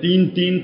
3-3,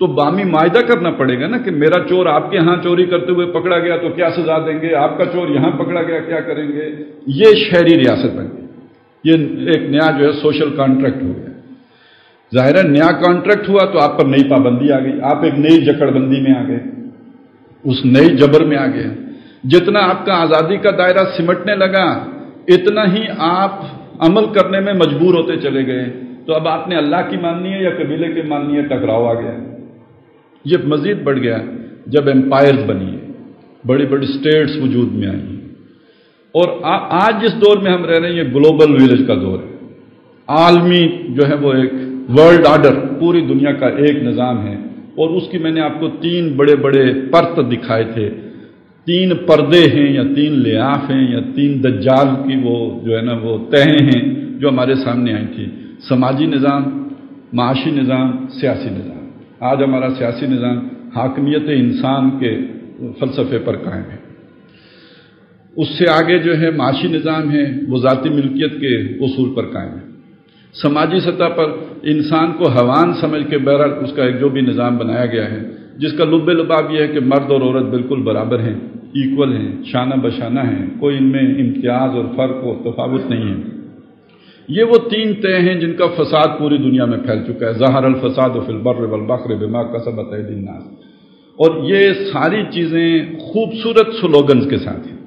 تو بامی معاہدہ کرنا پڑے گا نا کہ میرا چور آپ کے ہاں چوری کرتے ہوئے پکڑا گیا تو کیا سزا دیں گے، آپ کا چور یہاں پکڑا گیا کیا کریں گے. یہ شہری ریاست بن گئی، یہ ایک نیا جو ہے سوشل کانٹریکٹ ہو گیا. ظاہر ہے نیا کانٹریکٹ ہوا تو آپ پر نئی پابندی آ گئی، آپ ایک نئی جکڑ بندی میں آ گئے، اس نئی جبر میں آ گئے. جتنا آپ کا آزادی کا دائرہ سمٹنے لگا اتنا ہی آپ عمل کرنے میں مجبور ہوتے چلے گئے. تو اب آپ نے اللہ کی ماننی ہے یا قبیلے کی ماننی ہے، ٹکراؤ آ گیا. یہ مزید بڑھ گیا جب ایمپائرز بنی ہیں، بڑی بڑی سٹیٹس وجود میں آئی ہیں. اور آج جس دور میں ہم رہ رہے ہیں یہ گلوبل ویلیج کا دور ہے. عالمی جو ہے وہ ایک ورلڈ آرڈر، پوری دنیا کا ایک نظام ہے. اور اس کی میں نے آپ کو 3 بڑے بڑے پرت دکھائے تھے. 3 پردے ہیں یا 3 لیاف ہیں یا 3 دجال کی وہ جو ہے نا وہ تہیں ہیں جو ہمارے سامنے آئی تھی. سماجی نظام، معاشی نظام، سیاسی نظام. آج ہمارا سیاسی نظام حاکمیت انسان کے فلسفے پر قائم ہے. اس سے آگے جو ہے معاشی نظام ہے وہ ذاتی ملکیت کے اصول پر قائم ہے. سماجی سطح پر انسان کو حیوان سمجھ کے بہرحال اس کا ایک جو بھی نظام بنایا گیا ہے جس کا لب لباب یہ ہے کہ مرد اور عورت بالکل برابر ہیں، ایکول ہیں، شانہ بشانہ ہیں، کوئی ان میں امتیاز اور فرق و تفاوت نہیں ہے. یہ وہ 3 طے ہیں جن کا فساد پوری دنیا میں پھیل چکا ہے. ظہر الفساد فی البر والبحر بما کسبت ایدی الناس. اور یہ ساری چیزیں خوبصورت سلوگنز کے ساتھ ہیں،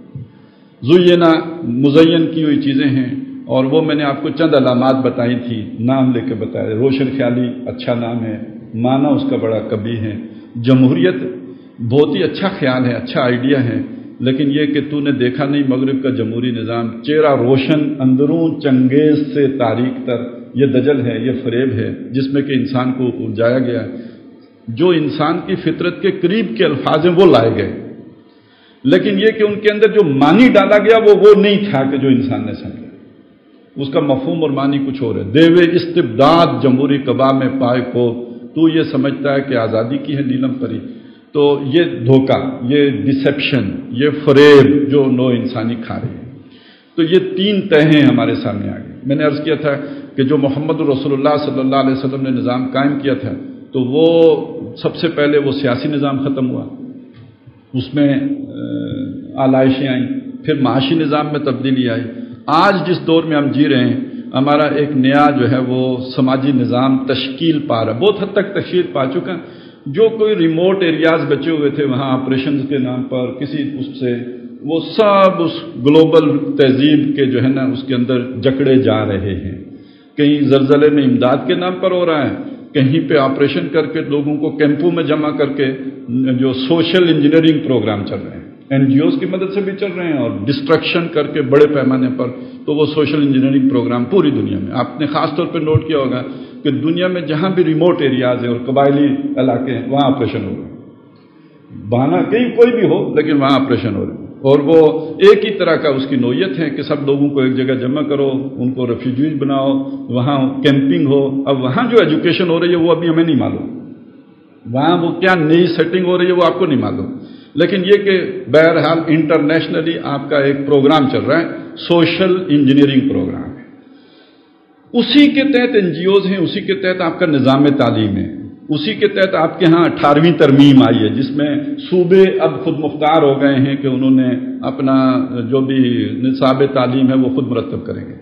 زینا مزین کی ہوئی چیزیں ہیں. اور وہ میں نے آپ کو چند علامات بتائی تھی، نام لے کے بتایا. روشن خیالی اچھا نام ہے، معنی اس کا بڑا کبھی ہے. جمہوریت بہت ہی اچھا خیال ہے، اچھا آئیڈیا ہے، لیکن یہ کہ تو نے دیکھا نہیں مغرب کا جمہوری نظام، چہرہ روشن اندرون چنگیز سے تاریک تر. یہ دجل ہے، یہ فریب ہے جس میں کہ انسان کو الجھایا گیا. جو انسان کی فطرت کے قریب کے الفاظ ہیں وہ لائے گئے، لیکن یہ کہ ان کے اندر جو معنی ڈالا گیا وہ نہیں تھا کہ جو انسان نے سمجھا. اس کا مفہوم اور معنی کچھ اور ہے. دیوے استبداد جمہوری کباب میں پائے کو، تو یہ سمجھتا ہے کہ آزادی کی ہے نیلم پری. تو یہ دھوکہ، یہ ڈسیپشن، یہ فریب جو نو انسانی کھا رہی ہے. تو یہ 3 تہیں ہمارے سامنے آ گئی. میں نے عرض کیا تھا کہ جو محمد رسول اللہ صلی اللہ علیہ وسلم نے نظام قائم کیا تھا تو وہ سب سے پہلے وہ سیاسی نظام ختم ہوا، اس میں آلائشیں آئیں، پھر معاشی نظام میں تبدیلی آئی. آج جس دور میں ہم جی رہے ہیں ہمارا ایک نیا جو ہے وہ سماجی نظام تشکیل پا رہا ہے، بہت حد تک تشکیل پا چکا. جو کوئی ریموٹ ایریاز بچے ہوئے تھے وہاں آپریشنز کے نام پر کسی اس سے وہ سب اس گلوبل تہذیب کے جو ہے نا اس کے اندر جکڑے جا رہے ہیں. کہیں زلزلے میں امداد کے نام پر ہو رہا ہے، کہیں پہ آپریشن کر کے لوگوں کو کیمپوں میں جمع کر کے جو سوشل انجینئرنگ پروگرام چل رہے ہیں، این جی اوز کی مدد سے بھی چل رہے ہیں، اور ڈسٹرکشن کر کے بڑے پیمانے پر. تو وہ سوشل انجینئرنگ پروگرام پوری دنیا میں آپ نے خاص طور پہ نوٹ کیا ہوگا کہ دنیا میں جہاں بھی ریموٹ ایریاز ہیں اور قبائلی علاقے ہیں وہاں آپریشن ہو رہے ہیں. بہانہ کہیں کوئی بھی ہو لیکن وہاں آپریشن ہو رہے ہیں. اور وہ ایک ہی طرح کا اس کی نوعیت ہے کہ سب لوگوں کو ایک جگہ جمع کرو، ان کو ریفیوجیز بناؤ، وہاں کیمپنگ ہو. اب وہاں جو ایجوکیشن ہو رہی ہے وہ ابھی ہمیں نہیں معلوم، وہاں وہ کیا نئی سیٹنگ ہو رہی ہے وہ آپ کو نہیں معلوم. لیکن یہ کہ بہرحال انٹرنیشنلی آپ کا ایک پروگرام چل رہا ہے، سوشل انجینئرنگ پروگرام ہے. اسی کے تحت این جی اوز ہیں، اسی کے تحت آپ کا نظام تعلیم ہے، اسی کے تحت آپ کے ہاں 18ویں ترمیم آئی ہے جس میں صوبے اب خود مختار ہو گئے ہیں کہ انہوں نے اپنا جو بھی نصاب تعلیم ہے وہ خود مرتب کریں گے.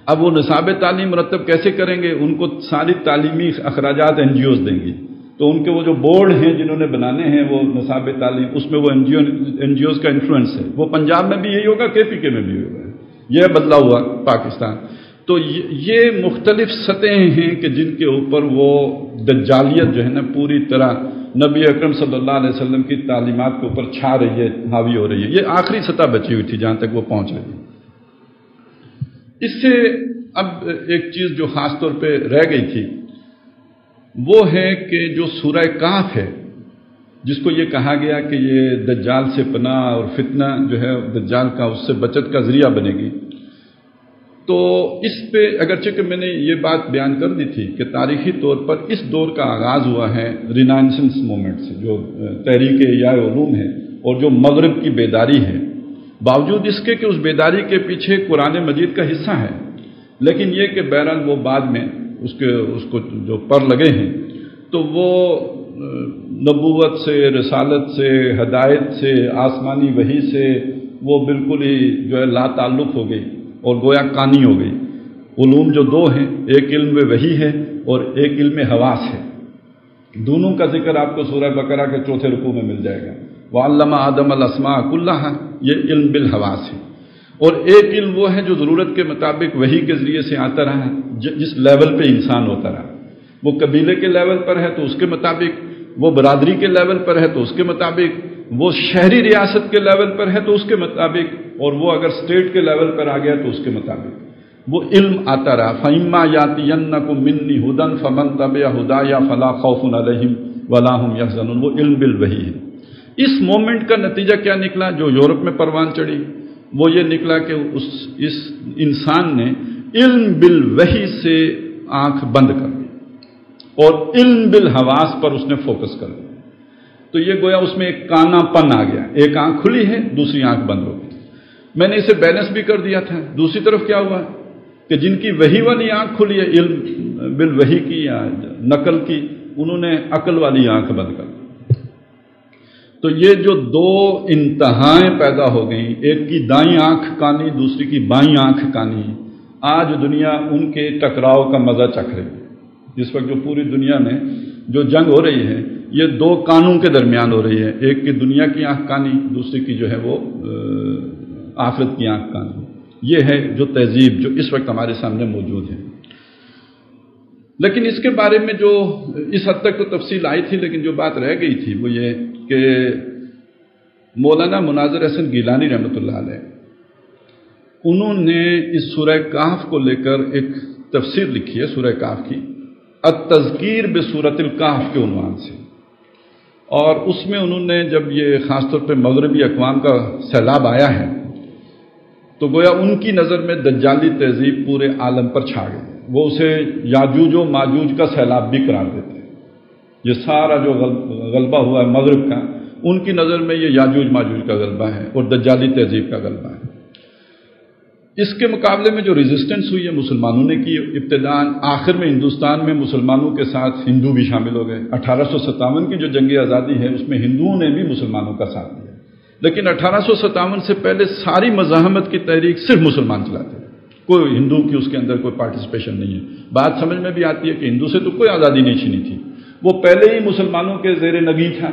اب وہ نصاب تعلیم مرتب کیسے کریں گے؟ ان کو ساری تعلیمی اخراجات این جی اوز دیں گی. تو ان کے وہ جو بورڈ ہیں جنہوں نے بنانے ہیں وہ نصاب تعلیم، اس میں وہ این جی اوز کا انفلوئنس ہے. وہ پنجاب میں بھی یہی ہوگا، کے پی کے میں بھی ہوگا. یہ بدلا ہوا پاکستان. تو یہ مختلف سطحیں ہیں کہ جن کے اوپر وہ دجالیت جو ہے نا پوری طرح نبی اکرم صلی اللہ علیہ وسلم کی تعلیمات کے اوپر چھا رہی ہے، حاوی ہو رہی ہے. یہ آخری سطح بچی ہوئی تھی جہاں تک وہ پہنچ رہی ہے. اس سے اب ایک چیز جو خاص طور پہ رہ گئی تھی وہ ہے کہ جو سورہ کہف ہے جس کو یہ کہا گیا کہ یہ دجال سے پناہ اور فتنہ جو ہے دجال کا اس سے بچت کا ذریعہ بنے گی. تو اس پہ اگرچہ کہ میں نے یہ بات بیان کر دی تھی کہ تاریخی طور پر اس دور کا آغاز ہوا ہے رینائسنس مومنٹ سے، جو تحریک احیاء علوم ہے اور جو مغرب کی بیداری ہے. باوجود اس کے کہ اس بیداری کے پیچھے قرآن مجید کا حصہ ہے، لیکن یہ کہ بہرحال وہ بعد میں اس کو جو پر لگے ہیں تو وہ نبوت سے، رسالت سے، ہدایت سے، آسمانی وحی سے وہ بالکل ہی جو ہے لا تعلق ہو گئی اور گویا کانی ہو گئی۔ علوم جو دو ہیں، ایک علم وحی ہے اور ایک علم حواس ہے، دونوں کا ذکر آپ کو سورہ بقرہ کے 4 رکوع میں مل جائے گا۔ وَعَلَّمَ آدَمَ الْأَسْمَاءَ كُلَّهَا، یہ علم بالحواس ہے۔ اور ایک علم وہ ہے جو ضرورت کے مطابق وحی کے ذریعے سے آتا رہا، جس لیول پہ انسان ہوتا رہا، وہ قبیلے کے لیول پر ہے تو اس کے مطابق، وہ برادری کے لیول پر ہے تو اس کے مطابق، وہ شہری ریاست کے لیول پر ہے تو اس کے مطابق، اور وہ اگر اسٹیٹ کے لیول پر آ گیا تو اس کے مطابق وہ علم آتا رہا۔ فَإِمَّا يَأْتِيَنَّكُم مِّنِّي هُدًى فَمَن تَبِعَ هُدَايَ فَلَا خَوْفٌ عَلَيْهِمْ وَلَا هُمْ يَحْزَنُونَ، وہ علم بالوحی ہے۔ اس مومنٹ کا نتیجہ کیا نکلا؟ جو یورپ میں پروان چڑھی وہ یہ نکلا کہ اس انسان نے علم بالوحی سے آنکھ بند کر دی اور علم بالحواس پر اس نے فوکس کر دیا، تو یہ گویا اس میں ایک کانا پن آ گیا، ایک آنکھ کھلی ہے، دوسری آنکھ بند ہو گئی۔ میں نے اسے بیلنس بھی کر دیا تھا۔ دوسری طرف کیا ہوا کہ جن کی وحی والی آنکھ کھلی ہے، علم بالوحی کی یا نقل کی، انہوں نے عقل والی آنکھ بند کر دی۔ تو یہ جو دو انتہائیں پیدا ہو گئیں، ایک کی دائیں آنکھ کانی، دوسری کی بائیں آنکھ کانی، آج دنیا ان کے ٹکراؤ کا مزہ چکھ رہی ہے۔ اس وقت جو پوری دنیا میں جو جنگ ہو رہی ہے، یہ دو کانوں کے درمیان ہو رہی ہے، ایک کی دنیا کی آنکھ کانی، دوسری کی جو ہے وہ آخرت کی آنکھ کانی۔ یہ ہے جو تہذیب جو اس وقت ہمارے سامنے موجود ہے۔ لیکن اس کے بارے میں جو اس حد تک تو تفصیل آئی تھی، لیکن جو بات رہ گئی تھی وہ یہ کہ مولانا مناظر احسن گیلانی رحمۃ اللہ علیہ، انہوں نے اس سورہ کہف کو لے کر ایک تفسیر لکھی ہے سورہ کہف کی، التذکیر بسورۃ الکہف کے عنوان سے، اور اس میں انہوں نے جب یہ خاص طور پہ مغربی اقوام کا سیلاب آیا ہے تو گویا ان کی نظر میں دجالی تہذیب پورے عالم پر چھا گئی، وہ اسے یاجوج و ماجوج کا سیلاب بھی قرار دیتے ہیں۔ یہ سارا جو غلبہ ہوا ہے مغرب کا، ان کی نظر میں یہ یاجوج ماجوج کا غلبہ ہے اور دجالی تہذیب کا غلبہ ہے۔ اس کے مقابلے میں جو ریزسٹنس ہوئی ہے مسلمانوں نے کی، ابتداء آخر میں ہندوستان میں مسلمانوں کے ساتھ ہندو بھی شامل ہو گئے۔ 1857 کی جو جنگ آزادی ہے اس میں ہندوؤں نے بھی مسلمانوں کا ساتھ دیا، لیکن 1857 سے پہلے ساری مزاحمت کی تحریک صرف مسلمان چلاتے ہیں، کوئی ہندو کی اس کے اندر کوئی پارٹیسپیشن نہیں ہے۔ بات سمجھ میں بھی آتی ہے کہ ہندو سے تو کوئی آزادی نہیں چھینی تھی، وہ پہلے ہی مسلمانوں کے زیر نگین تھا،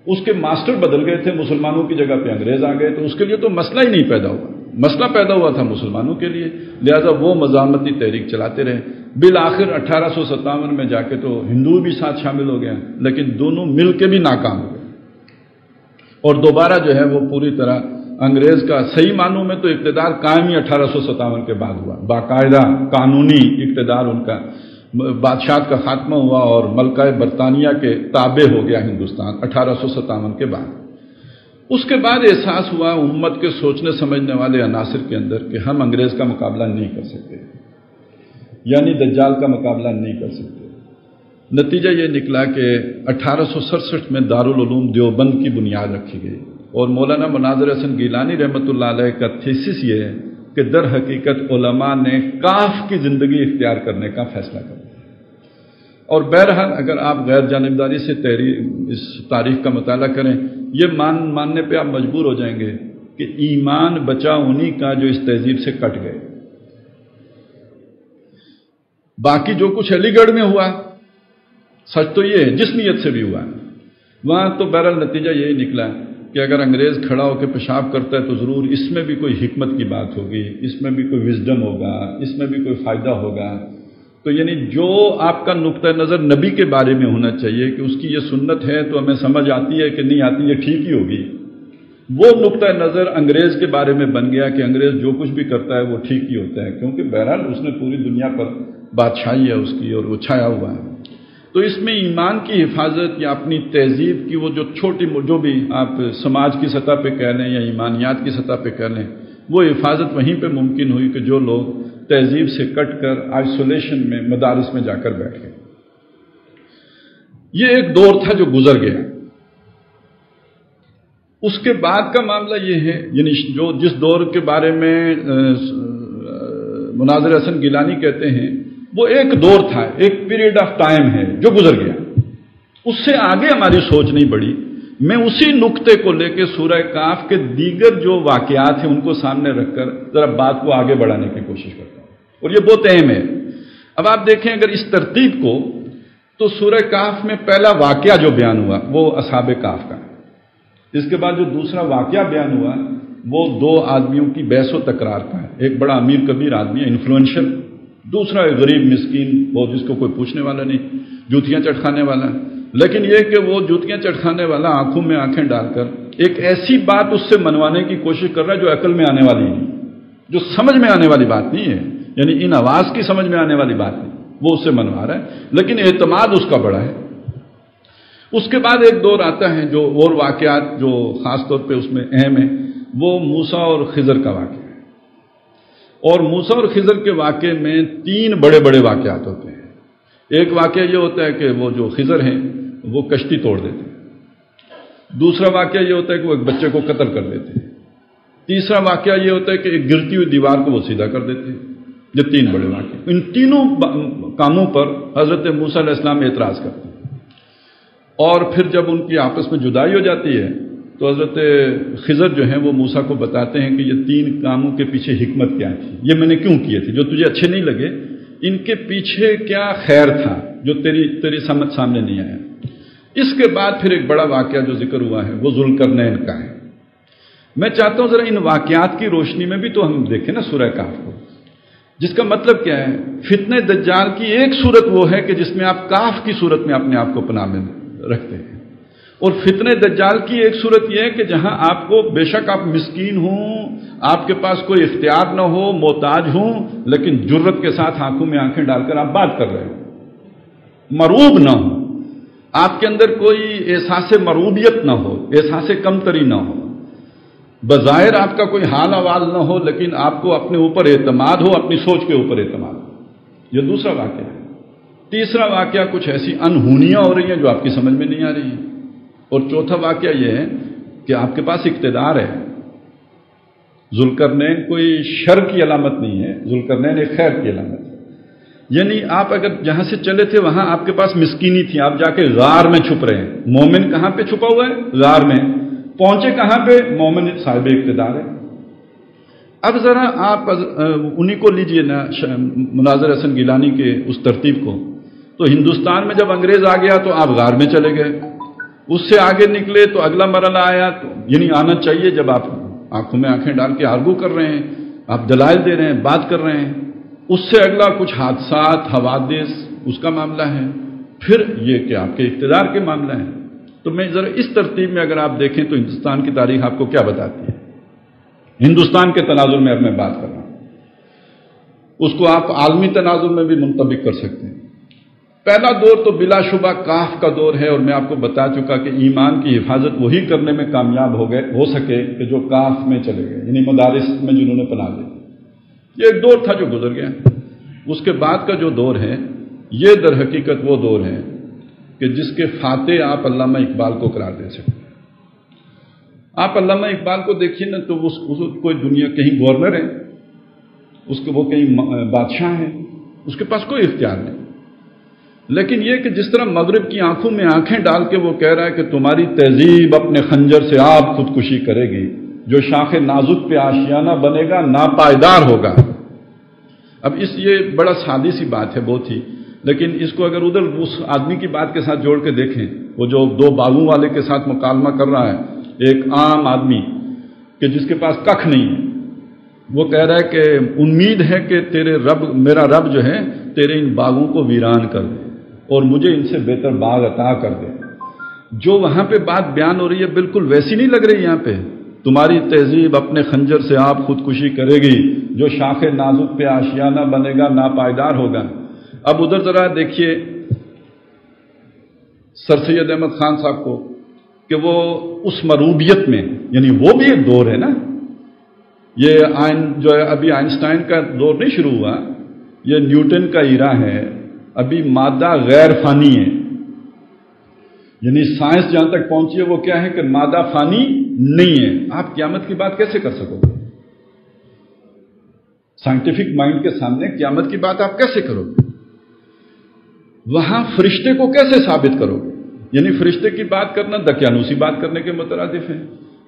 اس کے ماسٹر بدل گئے تھے، مسلمانوں کی جگہ پہ انگریز آ گئے، تو اس کے لیے تو مسئلہ ہی نہیں پیدا ہوا، مسئلہ پیدا ہوا تھا مسلمانوں کے لیے، لہذا وہ مزاحمتی تحریک چلاتے رہے۔ بالآخر 1857 میں جا کے تو ہندو بھی ساتھ شامل ہو گیا، لیکن دونوں مل کے بھی ناکام ہو گئے، اور دوبارہ جو ہے وہ پوری طرح انگریز کا صحیح معنوں میں تو اقتدار قائم ہی 1857 کے بعد ہوا، باقاعدہ قانونی اقتدار ان کا، بادشاہت کا خاتمہ ہوا اور ملکہ برطانیہ کے تابع ہو گیا ہندوستان 1857 کے بعد۔ اس کے بعد احساس ہوا امت کے سوچنے سمجھنے والے عناصر کے اندر کہ ہم انگریز کا مقابلہ نہیں کر سکتے، یعنی دجال کا مقابلہ نہیں کر سکتے۔ نتیجہ یہ نکلا کہ 1867 میں دارالعلوم دیوبند کی بنیاد رکھی گئی، اور مولانا مناظر احسن گیلانی رحمۃ اللہ علیہ کا تھیسس یہ ہے کہ در حقیقت علماء نے کاف کی زندگی اختیار کرنے کا فیصلہ کر دیا۔ اور بہرحال اگر آپ غیر جانبداری سے اس تاریخ کا مطالعہ کریں، یہ ماننے پہ آپ مجبور ہو جائیں گے کہ ایمان بچا انہی کا جو اس تہذیب سے کٹ گئے۔ باقی جو کچھ علی گڑھ میں ہوا سچ تو یہ ہے، جس نیت سے بھی ہوا ہے وہاں تو بہرحال نتیجہ یہی نکلا کہ اگر انگریز کھڑا ہو کے پیشاب کرتا ہے تو ضرور اس میں بھی کوئی حکمت کی بات ہوگی، اس میں بھی کوئی وزڈم ہوگا، اس میں بھی کوئی فائدہ ہوگا۔ تو یعنی جو آپ کا نقطہ نظر نبی کے بارے میں ہونا چاہیے کہ اس کی یہ سنت ہے تو ہمیں سمجھ آتی ہے کہ نہیں آتی، یہ ٹھیک ہی ہوگی، وہ نقطہ نظر انگریز کے بارے میں بن گیا کہ انگریز جو کچھ بھی کرتا ہے وہ ٹھیک ہی ہوتا ہے، کیونکہ بہرحال اس نے پوری دنیا پر بادشاہی ہے اس کی اور وہ چھایا ہوا ہے۔ تو اس میں ایمان کی حفاظت یا اپنی تہذیب کی وہ جو چھوٹی جو بھی آپ سماج کی سطح پہ کہہ لیں یا ایمانیات کی سطح پہ کہہ لیں، وہ حفاظت وہیں پہ ممکن ہوئی کہ جو لوگ تہذیب سے کٹ کر آئسولیشن میں مدارس میں جا کر بیٹھ گئے۔ یہ ایک دور تھا جو گزر گیا۔ اس کے بعد کا معاملہ یہ ہے، یعنی جو جس دور کے بارے میں مناظر احسن گیلانی کہتے ہیں وہ ایک دور تھا، ایک پیریڈ آف ٹائم ہے جو گزر گیا۔ اس سے آگے ہماری سوچ نہیں بڑھی. میں اسی نقطے کو لے کے سورہ کاف کے دیگر جو واقعات ہیں ان کو سامنے رکھ کر ذرا بات کو آگے بڑھانے کی کوشش کرتا ہوں، اور یہ بہت اہم ہے. اب آپ دیکھیں اگر اس ترتیب کو، تو سورہ کاف میں پہلا واقعہ جو بیان ہوا وہ اصحاب کاف کا ہے. اس کے بعد جو دوسرا واقعہ بیان ہوا وہ دو آدمیوں کی بحث و تکرار کا ہے. ایک بڑا امیر کبیر آدمی ہے، انفلوئنشل، دوسرا ایک غریب مسکین، وہ جس کو کوئی پوچھنے والا نہیں، جوتیاں چٹکانے والا. لیکن یہ کہ وہ جوتیاں چٹکانے والا آنکھوں میں آنکھیں ڈال کر ایک ایسی بات اس سے منوانے کی کوشش کر رہا ہے جو عقل میں آنے والی نہیں، جو سمجھ میں آنے والی بات نہیں ہے، یعنی ان آواز کی سمجھ میں آنے والی بات نہیں، وہ اس سے منوا رہا ہے، لیکن اعتماد اس کا بڑا ہے. اس کے بعد ایک دور آتا ہے جو اور واقعات جو خاص طور پہ اس میں اہم ہے، وہ موسیٰ اور خضر کا واقعہ ہے. اور موسیٰ اور خضر کے واقعے میں تین بڑے بڑے واقعات ہوتے ہیں. ایک واقعہ یہ ہوتا ہے کہ وہ جو خضر ہیں وہ کشتی توڑ دیتے ہیں. دوسرا واقعہ یہ ہوتا ہے کہ وہ ایک بچے کو قتل کر دیتے ہیں. تیسرا واقعہ یہ ہوتا ہے کہ ایک گرتی ہوئی دیوار کو وہ سیدھا کر دیتے ہیں. یہ تین بڑے واقعے. ان تینوں کاموں پر حضرت موسیٰ علیہ السلام اعتراض کرتے ہیں. اور پھر جب ان کی آپس میں جدائی ہو جاتی ہے تو حضرت خضر جو ہیں وہ موسیٰ کو بتاتے ہیں کہ یہ تین کاموں کے پیچھے حکمت کیا تھی، یہ میں نے کیوں کیے تھے، جو تجھے اچھے نہیں لگے، ان کے پیچھے کیا خیر تھا جو تیری سمجھ سامنے نہیں آیا. اس کے بعد پھر ایک بڑا واقعہ جو ذکر ہوا ہے وہ ذوالقرنین کا ہے. میں چاہتا ہوں ذرا ان واقعات کی روشنی میں بھی تو ہم دیکھیں نا سورہ کاف کو، جس کا مطلب کیا ہے. فتنہ دجال کی ایک صورت وہ ہے کہ جس میں آپ کاف کی صورت میں اپنے آپ کو پناہ میں رکھتے ہیں، اور فتنہ دجال کی ایک صورت یہ ہے کہ جہاں آپ کو بے شک آپ مسکین ہوں، آپ کے پاس کوئی اختیار نہ ہو، محتاج ہوں، لیکن جرت کے ساتھ آنکھوں میں آنکھیں ڈال کر آپ بات کر رہے ہو، مرعوب نہ ہو، آپ کے اندر کوئی احساس مرعوبیت نہ ہو، احساس کمتری نہ ہو، بظاہر آپ کا کوئی حال احوال نہ ہو، لیکن آپ کو اپنے اوپر اعتماد ہو، اپنی سوچ کے اوپر اعتماد ہو. یہ دوسرا واقعہ ہے. تیسرا واقعہ کچھ ایسی انہونیاں ہو رہی ہیں جو آپ کی سمجھ میں نہیں آ رہی ہیں. اور چوتھا واقعہ یہ ہے کہ آپ کے پاس اقتدار ہے. ذوالقرنین کوئی شر کی علامت نہیں ہے، ذوالقرنین ایک خیر کی علامت ہے. یعنی آپ اگر جہاں سے چلے تھے وہاں آپ کے پاس مسکینی تھی، آپ جا کے غار میں چھپ رہے ہیں. مومن کہاں پہ چھپا ہوا ہے؟ غار میں. پہنچے کہاں پہ؟ مومن صاحب اقتدار ہے. اب ذرا آپ انہی کو لیجئے نا، مناظر حسن گیلانی کے اس ترتیب کو. تو ہندوستان میں جب انگریز آ گیا تو آپ غار میں چلے گئے، اس سے آگے نکلے تو اگلا مرحلہ آیا، تو یعنی آنا چاہیے جب آپ آنکھوں میں آنکھیں ڈال کے آرگو کر رہے ہیں، آپ دلائل دے رہے ہیں، بات کر رہے ہیں. اس سے اگلا کچھ حادثات، حوادث، اس کا معاملہ ہے. پھر یہ کہ آپ کے اقتدار کے معاملہ ہیں. تو میں ذرا اس ترتیب میں اگر آپ دیکھیں تو ہندوستان کی تاریخ آپ کو کیا بتاتی ہے. ہندوستان کے تناظر میں اب میں بات کر رہا ہوں، اس کو آپ عالمی تناظر میں بھی منطبق کر سکتے ہیں. پہلا دور تو بلا شبہ کاف کا دور ہے، اور میں آپ کو بتا چکا کہ ایمان کی حفاظت وہی کرنے میں کامیاب ہو سکے کہ جو کاف میں چلے گئے، یعنی مدارس میں جنہوں نے پناہ لی. یہ ایک دور تھا جو گزر گیا. اس کے بعد کا جو دور ہے یہ در حقیقت وہ دور ہے کہ جس کے فاتح آپ علامہ اقبال کو قرار دے سکتے ہیں. آپ علامہ اقبال کو دیکھیے نا، تو اس کوئی دنیا کہیں گورنر ہے، وہ کہیں بادشاہ ہے، اس کے پاس کوئی اختیار نہیں. لیکن یہ کہ جس طرح مغرب کی آنکھوں میں آنکھیں ڈال کے وہ کہہ رہا ہے کہ تمہاری تہذیب اپنے خنجر سے آپ خودکشی کرے گی، جو شاخ نازک پہ آشیانہ بنے گا ناپائیدار ہوگا. اب یہ بڑا سادی سی بات ہے بہت ہی، لیکن اس کو اگر ادھر اس آدمی کی بات کے ساتھ جوڑ کے دیکھیں، وہ جو دو باغوں والے کے ساتھ مکالمہ کر رہا ہے، ایک عام آدمی کہ جس کے پاس ککھ نہیں ہے، وہ کہہ رہا ہے کہ امید ہے کہ میرا رب جو ہے تیرے ان باغوں کو ویران کر دے اور مجھے ان سے بہتر باغ عطا کر دے. جو وہاں پہ بات بیان ہو رہی ہے بالکل ویسی نہیں لگ رہی. یہاں پہ تمہاری تہذیب اپنے خنجر سے آپ خودکشی کرے گی، جو شاخ نازک پہ آشیانہ بنے گا ناپائیدار ہوگا. اب ادھر ذرا دیکھیے سر سید احمد خان صاحب کو کہ وہ اس مروبیت میں، یعنی وہ بھی ایک دور ہے نا. یہ جو ہے ابھی آئنسٹائن کا دور نہیں شروع ہوا، یہ نیوٹن کا ایرا ہے. ابھی مادہ غیر فانی ہے، یعنی سائنس جہاں تک پہنچی ہے وہ کیا ہے کہ مادہ فانی نہیں ہے. آپ قیامت کی بات کیسے کر سکو گے؟ سائنٹیفک مائنڈ کے سامنے قیامت کی بات آپ کیسے کرو گے؟ وہاں فرشتے کو کیسے ثابت کرو گے؟ یعنی فرشتے کی بات کرنا دقیانوسی بات کرنے کے مترادف ہے.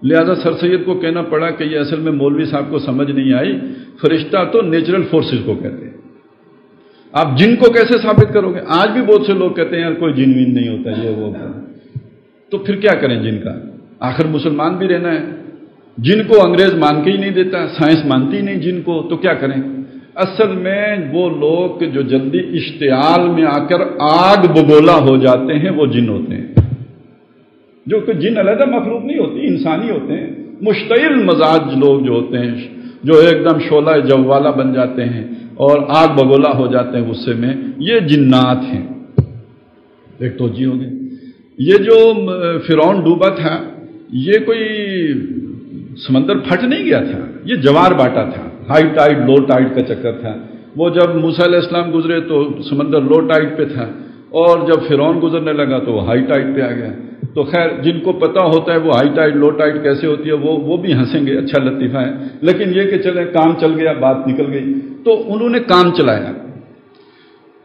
لہذا سر سید کو کہنا پڑا کہ یہ اصل میں مولوی صاحب کو سمجھ نہیں آئی، فرشتہ تو نیچرل فورسز کو کہتے ہیں. آپ جن کو کیسے ثابت کرو گے؟ آج بھی بہت سے لوگ کہتے ہیں یار کوئی جن وین نہیں ہوتا یہ وہ. تو پھر کیا کریں جن کا؟ آخر مسلمان بھی رہنا ہے. جن کو انگریز مان کے ہی نہیں دیتا، سائنس مانتی ہی نہیں جن کو، تو کیا کریں؟ اصل میں وہ لوگ جو جلدی اشتعال میں آ کر آگ بگولا ہو جاتے ہیں وہ جن ہوتے ہیں. جو کہ جن علیحدہ مخلوق نہیں ہوتی، انسانی ہوتے ہیں. مشتعل مزاج لوگ جو ہوتے ہیں، جو ایک دم شعلہ جوالا بن جاتے ہیں اور آگ بگولا ہو جاتے ہیں غصے میں، یہ جنات ہیں. ایک توجہ ہو گئی. یہ جو فرعون ڈوبا تھا یہ کوئی سمندر پھٹ نہیں گیا تھا، یہ جوار باٹا تھا. ہائی ٹائڈ لو ٹائڈ کا چکر تھا. وہ جب موسیٰ علیہ السلام گزرے تو سمندر لو ٹائڈ پہ تھا، اور جب فرعون گزرنے لگا تو وہ ہائی ٹائڈ پہ آ گیا. تو خیر جن کو پتہ ہوتا ہے وہ ہائی ٹائڈ لو ٹائڈ کیسے ہوتی ہے وہ بھی ہنسیں گے، اچھا لطیفہ ہے. لیکن یہ کہ چلے کام چل گیا، بات نکل گئی. تو انہوں نے کام چلایا.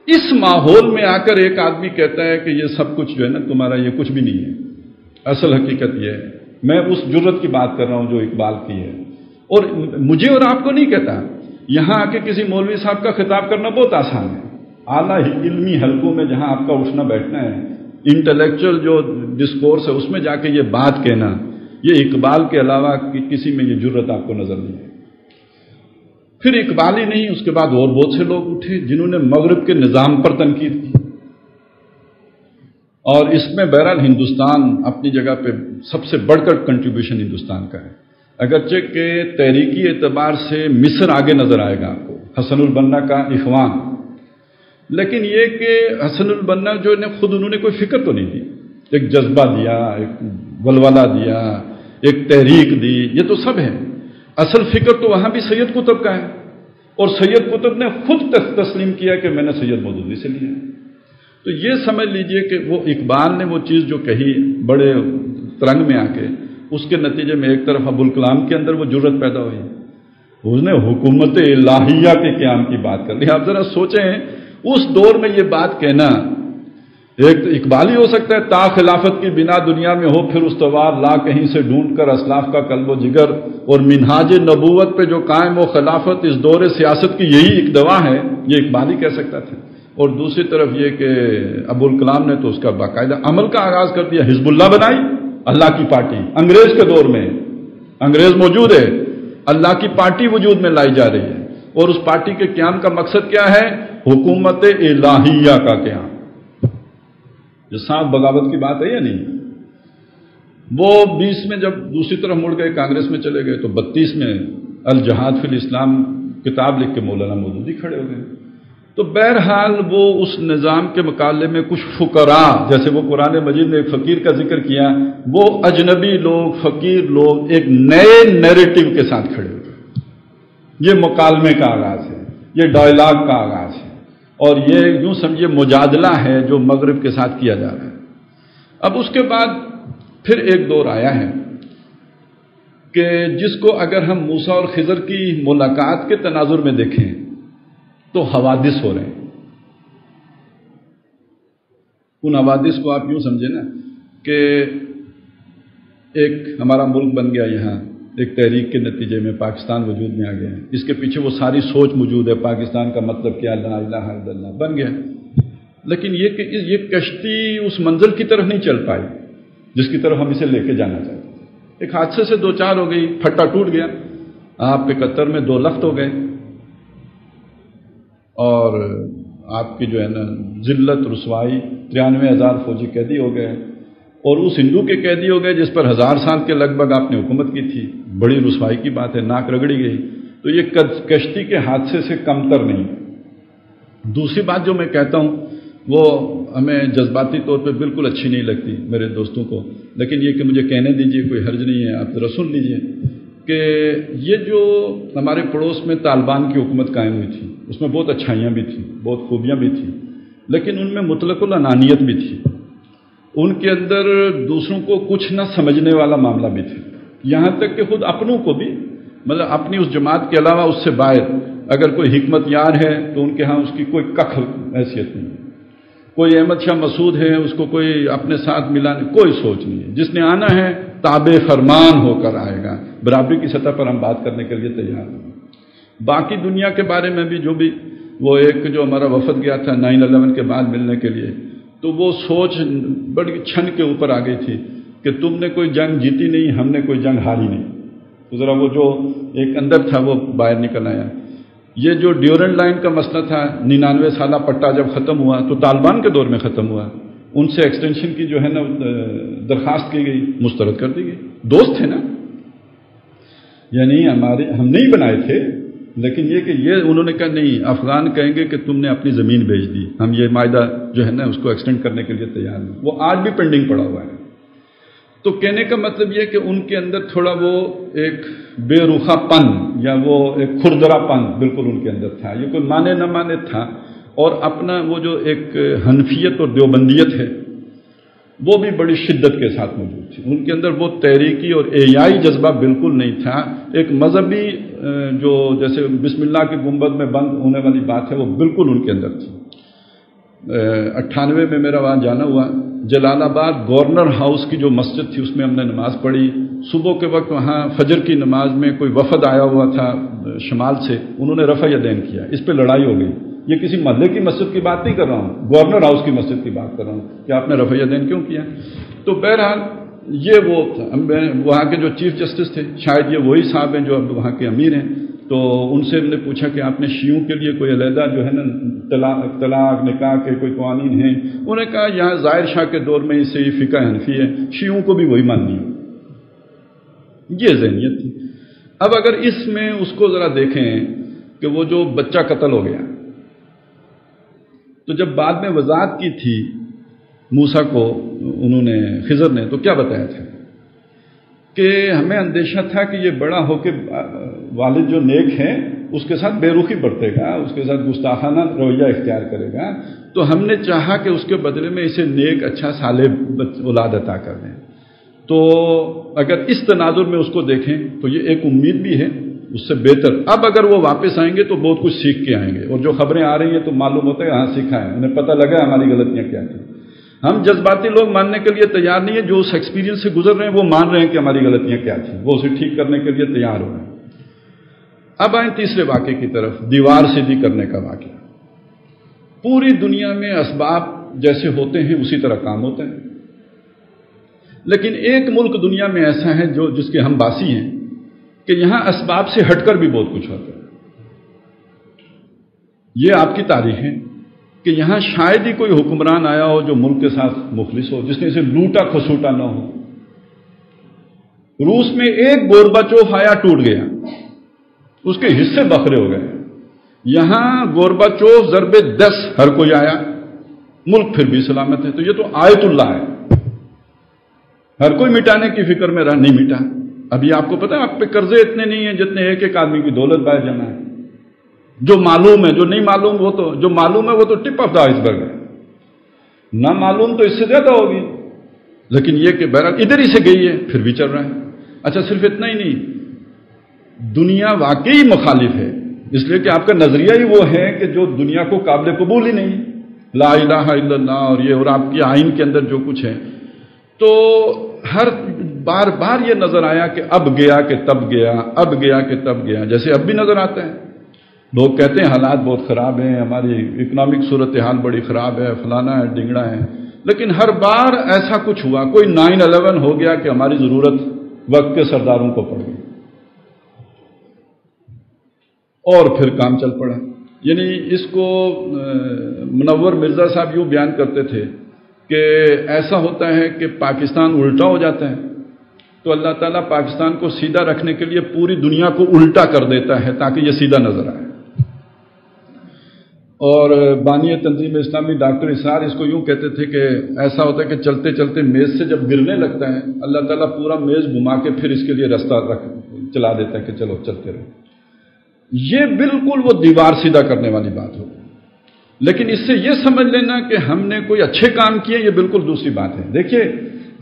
اس ماحول میں آ کر ایک آدمی کہتا ہے کہ یہ سب کچھ جو ہے نا تمہارا، یہ کچھ بھی نہیں ہے. اصل حقیقت یہ ہے، میں اس جرت کی بات کر رہا ہوں جو اقبال کی ہے، اور مجھے اور آپ کو نہیں کہتا. یہاں آ کے کسی مولوی صاحب کا خطاب کرنا بہت آسان ہے. اعلیٰ علمی حلقوں میں جہاں آپ کا اٹھنا بیٹھنا ہے، انٹلیکچوئل جو ڈسکورس ہے اس میں جا کے یہ بات کہنا، یہ اقبال کے علاوہ کسی میں یہ جرت آپ کو نظر نہیں ہے. پھر اقبال ہی نہیں، اس کے بعد اور بہت سے لوگ اٹھے جنہوں نے مغرب کے نظام پر تنقید کی. اور اس میں بہرحال ہندوستان اپنی جگہ پہ سب سے بڑھ کر کنٹریبیوشن ہندوستان کا ہے. اگرچہ کہ تحریکی اعتبار سے مصر آگے نظر آئے گا آپ کو، حسن البنا کا اخوان. لیکن یہ کہ حسن البنا جو نے خود انہوں نے کوئی فکر تو نہیں دی، ایک جذبہ دیا، ایک ولولہ دیا، ایک تحریک دی، یہ تو سب ہے. اصل فکر تو وہاں بھی سید قطب کا ہے، اور سید قطب نے خود تسلیم کیا کہ میں نے سید مودودی سے لیا. تو یہ سمجھ لیجئے کہ وہ اقبال نے وہ چیز جو کہی بڑے ترنگ میں آ کے، اس کے نتیجے میں ایک طرف ابوالکلام کے اندر وہ جرت پیدا ہوئی، اس نے حکومت الہیہ کے قیام کی بات کر لی. آپ ذرا سوچیں اس دور میں یہ بات کہنا. ایک تو اقبال ہی ہو سکتا ہے تا خلافت کی بنا دنیا میں ہو پھر استوار لا کہیں سے ڈھونڈ کر اسلاف کا قلب و جگر، اور منہاج نبوت پہ جو قائم و خلافت اس دور سیاست کی یہی ایک دوا ہے، یہ اقبال ہی کہہ سکتا تھا. اور دوسری طرف یہ کہ ابوالکلام نے تو اس کا باقاعدہ عمل کا آغاز کر دیا. حزب اللہ بنائی، اللہ کی پارٹی. انگریز کے دور میں انگریز موجود ہے، اللہ کی پارٹی وجود میں لائی جا رہی ہے، اور اس پارٹی کے قیام کا مقصد کیا ہے؟ حکومت الہیہ کا قیام. جو سانپ بغاوت کی بات ہے یا نہیں؟ وہ 20 میں جب دوسری طرف مڑ گئے، کانگریس میں چلے گئے، تو 32 میں الجہاد فی الاسلام کتاب لکھ کے مولانا مودودی کھڑے ہو گئے. تو بہرحال وہ اس نظام کے مقابلے میں کچھ فقراء، جیسے وہ قرآن مجید میں ایک فقیر کا ذکر کیا، وہ اجنبی لوگ، فقیر لوگ ایک نئے نیریٹو کے ساتھ کھڑے ہو گئے. یہ مکالمے کا آغاز ہے، یہ ڈائلاگ کا آغاز ہے، اور یہ یوں سمجھے مجادلہ ہے جو مغرب کے ساتھ کیا جا رہا ہے. اب اس کے بعد پھر ایک دور آیا ہے کہ جس کو اگر ہم موسیٰ اور خضر کی ملاقات کے تناظر میں دیکھیں تو حوادث ہو رہے ہیں. ان حوادث کو آپ یوں سمجھیں نا کہ ایک ہمارا ملک بن گیا، یہاں ایک تحریک کے نتیجے میں پاکستان وجود میں آ گیا ہے. اس کے پیچھے وہ ساری سوچ موجود ہے، پاکستان کا مطلب کیا، لا الہ الا اللہ بن گیا. لیکن یہ کہ یہ کشتی اس منزل کی طرف نہیں چل پائی جس کی طرف ہم اسے لے کے جانا چاہتے ہیں. ایک حادثے سے دو چار ہو گئی، پھٹا ٹوٹ گیا، آپ کے قطر میں 2 لخت ہو گئے، اور آپ کی جو ہے نا ذلت رسوائی، 93,000 فوجی قیدی ہو گئے، اور اس ہندو کے قیدی ہو گئے جس پر 1000 سال کے لگ بھگ آپ نے حکومت کی تھی. بڑی رسوائی کی بات ہے، ناک رگڑی گئی. تو یہ کشتی کے حادثے سے کمتر نہیں. دوسری بات جو میں کہتا ہوں وہ ہمیں جذباتی طور پہ بالکل اچھی نہیں لگتی میرے دوستوں کو، لیکن یہ کہ مجھے کہنے دیجئے، کوئی حرج نہیں ہے، آپ ذرا سن لیجئے کہ یہ جو ہمارے پڑوس میں طالبان کی حکومت قائم ہوئی تھی، اس میں بہت اچھائیاں بھی تھیں، بہت خوبیاں بھی تھیں، لیکن ان میں مطلق الانانیت بھی تھی. ان کے اندر دوسروں کو کچھ نہ سمجھنے والا معاملہ بھی تھا. یہاں تک کہ خود اپنوں کو بھی، مطلب اپنی اس جماعت کے علاوہ اس سے باہر اگر کوئی حکمت یار ہے تو ان کے ہاں اس کی کوئی کخ حیثیت نہیں. کوئی احمد شاہ مسعود ہے اس کو کوئی اپنے ساتھ ملانے کوئی سوچ نہیں ہے. جس نے آنا ہے تابع فرمان ہو کر آئے گا. برابری کی سطح پر ہم بات کرنے کے لیے تیار ہیں. باقی دنیا کے بارے میں بھی جو بھی وہ ایک جو ہمارا وفد گیا تھا 9/11 کے بعد ملنے کے لیے، تو وہ سوچ بڑی چھن کے اوپر آ گئی تھی کہ تم نے کوئی جنگ جیتی نہیں، ہم نے کوئی جنگ ہاری نہیں. تو ذرا وہ جو ایک اندر تھا وہ باہر نکل آیا. یہ جو ڈیورنٹ لائن کا مسئلہ تھا 99 سالہ پٹا جب ختم ہوا تو طالبان کے دور میں ختم ہوا. ان سے ایکسٹینشن کی جو ہے نا درخواست کی گئی، مسترد کر دی گئی. دوست تھے نا، یعنی ہم نہیں بنائے تھے، لیکن یہ کہ یہ انہوں نے کہا نہیں، افغان کہیں گے کہ تم نے اپنی زمین بیچ دی، ہم یہ معاہدہ جو ہے نا اس کو ایکسٹینڈ کرنے کے لیے تیار ہیں. وہ آج بھی پینڈنگ پڑا ہوا ہے. تو کہنے کا مطلب یہ کہ ان کے اندر تھوڑا وہ ایک بے روخا پن یا وہ ایک کھردرا پن بالکل ان کے اندر تھا. یہ کوئی مانے نہ مانے تھا. اور اپنا وہ جو ایک حنفیت اور دیوبندیت ہے وہ بھی بڑی شدت کے ساتھ موجود تھی. ان کے اندر وہ تحریکی اور احیائی جذبہ بالکل نہیں تھا. ایک مذہبی جو جیسے بسم اللہ کی گنبد میں بند ہونے والی بات ہے وہ بالکل ان کے اندر تھی. 98 میں میرا وہاں جانا ہوا. جلال آباد گورنر ہاؤس کی جو مسجد تھی اس میں ہم نے نماز پڑھی. صبح کے وقت وہاں فجر کی نماز میں کوئی وفد آیا ہوا تھا شمال سے، انہوں نے رفع یدین کیا. اس پہ لڑائی ہو گئی. یہ کسی محلے کی مسجد کی بات نہیں کر رہا ہوں، گورنر ہاؤس کی مسجد کی بات کر رہا ہوں کہ آپ نے رفع یدین کیوں کیا. تو بہرحال یہ وہ وہاں کے جو چیف جسٹس تھے، شاید یہ وہی صاحب ہیں جو اب وہاں کے امیر ہیں. تو ان سے ہم نے پوچھا کہ آپ نے شیعوں کے لیے کوئی علیحدہ جو ہے نا طلاق نکاح کے کوئی قوانین ہیں؟ انہوں نے کہا یہاں ظاہر شاہ کے دور میں اسے یہ فقہ حنفی ہے، شیعوں کو بھی وہی ماننی ہے. یہ ذہنیت تھی. اب اگر اس میں اس کو ذرا دیکھیں کہ وہ جو بچہ قتل ہو گیا، تو جب بعد میں وضاحت کی تھی موسیٰ کو انہوں نے، خضر نے، تو کیا بتایا تھا کہ ہمیں اندیشہ تھا کہ یہ بڑا ہو کے والد جو نیک ہیں اس کے ساتھ بے رخی برتے گا، اس کے ساتھ گستاخانہ رویہ اختیار کرے گا، تو ہم نے چاہا کہ اس کے بدلے میں اسے نیک اچھا صالح اولاد عطا کر دیں. تو اگر اس تناظر میں اس کو دیکھیں تو یہ ایک امید بھی ہے اس سے بہتر. اب اگر وہ واپس آئیں گے تو بہت کچھ سیکھ کے آئیں گے، اور جو خبریں آ رہی ہیں تو معلوم ہوتا ہے ہاں سیکھا ہے، انہیں پتہ لگا ہماری غلطیاں کیا تھیں. ہم جذباتی لوگ ماننے کے لیے تیار نہیں ہیں، جو اس ایکسپیرینس سے گزر رہے ہیں وہ مان رہے ہیں کہ ہماری غلطیاں کیا تھیں، وہ اسے ٹھیک کرنے کے لیے تیار ہو رہے ہیں. اب آئیں تیسرے واقعے کی طرف، دیوار سیدھی کرنے کا واقعہ. پوری دنیا میں اسباب جیسے ہوتے ہیں اسی طرح کام ہوتا ہے، لیکن ایک ملک دنیا میں ایسا ہے جس کے ہم باسی ہیں کہ یہاں اسباب سے ہٹ کر بھی بہت کچھ ہوتا ہے. یہ آپ کی تاریخ ہے کہ یہاں شاید ہی کوئی حکمران آیا ہو جو ملک کے ساتھ مخلص ہو، جس نے اسے لوٹا کھسوٹا نہ ہو. روس میں ایک گورباچوف آیا ٹوٹ گیا، اس کے حصے بکھرے ہو گئے. یہاں گورباچوف ضرب 10 ہر کوئی آیا، ملک پھر بھی سلامت ہے. تو یہ تو آیت اللہ ہے. ہر کوئی مٹانے کی فکر میں رہا، نہیں مٹا. ابھی آپ کو پتا ہے آپ پہ قرضے اتنے نہیں ہیں جتنے ایک ایک آدمی کی دولت باہر جمع ہے. جو معلوم ہے، جو نہیں معلوم وہ تو، جو معلوم ہے وہ تو ٹپ آف دا آئس برگ ہے، نہ معلوم تو اس سے زیادہ ہوگی. لیکن یہ کہ بہرحال ادھر ہی سے گئی ہے، پھر بھی چل رہا ہے. اچھا صرف اتنا ہی نہیں، دنیا واقعی مخالف ہے، اس لیے کہ آپ کا نظریہ ہی وہ ہے کہ جو دنیا کو قابل قبول ہی نہیں، لا الہ الا اللہ اور یہ، اور آپ کی آئین کے اندر جو کچھ ہے. تو ہر بار بار یہ نظر آیا کہ اب گیا کہ تب گیا، اب گیا کہ تب گیا، جیسے اب بھی نظر آتا ہے. لوگ کہتے ہیں حالات بہت خراب ہیں، ہماری اکنامک صورتحال بڑی خراب ہے، فلانا ہے ڈنگڑا ہے، لیکن ہر بار ایسا کچھ ہوا. کوئی 9/11 ہو گیا کہ ہماری ضرورت وقت کے سرداروں کو پڑ گئی اور پھر کام چل پڑا. یعنی اس کو منور مرزا صاحب یوں بیان کرتے تھے کہ ایسا ہوتا ہے کہ پاکستان الٹا ہو جاتا ہے تو اللہ تعالیٰ پاکستان کو سیدھا رکھنے کے لیے پوری دنیا کو الٹا کر دیتا ہے تاکہ یہ سیدھا نظر آئے. اور بانی تنظیم اسلامی ڈاکٹر اسرار اس کو یوں کہتے تھے کہ ایسا ہوتا ہے کہ چلتے چلتے میز سے جب گرنے لگتا ہے اللہ تعالیٰ پورا میز گھما کے پھر اس کے لیے رستہ چلا دیتا ہے کہ چلو چلتے رہو. یہ بالکل وہ دیوار سیدھا کرنے والی بات ہوگی. لیکن اس سے یہ سمجھ لینا کہ ہم نے کوئی اچھے کام کیے، یہ بالکل دوسری بات ہے. دیکھیے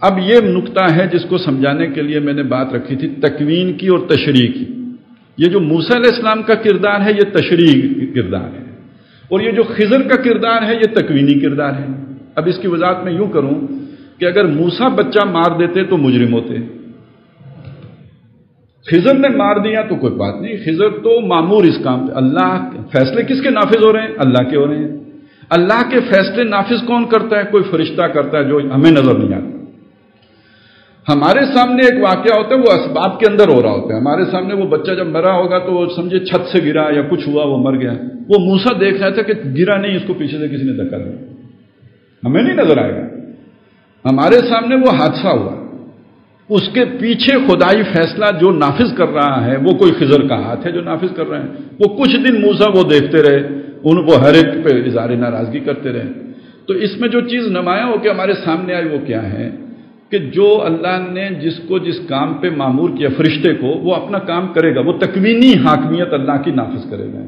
اب یہ نقطہ ہے جس کو سمجھانے کے لیے میں نے بات رکھی تھی تکوین کی اور تشریح کی. یہ جو موسیٰ علیہ السلام کا کردار ہے یہ تشریح کردار ہے، اور یہ جو خضر کا کردار ہے یہ تکوینی کردار ہے. اب اس کی وضاحت میں یوں کروں کہ اگر موسیٰ بچہ مار دیتے تو مجرم ہوتے، خضر نے مار دیا تو کوئی بات نہیں، خضر تو معمور اس کام پہ۔ اللہ فیصلے کس کے نافذ ہو رہے ہیں؟ اللہ کے ہو رہے ہیں۔ اللہ کے فیصلے نافذ کون کرتا ہے؟ کوئی فرشتہ کرتا ہے جو ہمیں نظر نہیں آتا۔ ہمارے سامنے ایک واقعہ ہوتا ہے، وہ اسباب کے اندر ہو رہا ہوتا ہے، ہمارے سامنے وہ بچہ جب مرا ہوگا تو وہ سمجھے چھت سے گرا یا کچھ ہوا، وہ مر گیا، وہ موسیٰ دیکھ رہا تھا کہ گرا نہیں، اس کو پیچھے سے کسی نے دھکا دیا، ہمیں نہیں نظر آئے گا، ہمارے سامنے وہ حادثہ ہوا، اس کے پیچھے خدائی فیصلہ جو نافذ کر رہا ہے وہ کوئی خضر کا ہاتھ ہے جو نافذ کر رہے ہیں۔ وہ کچھ دن موسیٰ وہ دیکھتے رہے، وہ ہر ایک پہ اظہار ناراضگی کرتے رہے۔ تو اس میں جو چیز نمایاں ہو کے ہمارے سامنے آئی وہ کیا ہے کہ جو اللہ نے جس کام پہ معمور کیا فرشتے کو، وہ اپنا کام کرے گا، وہ تکوینی حاکمیت اللہ کی نافذ کرے گا۔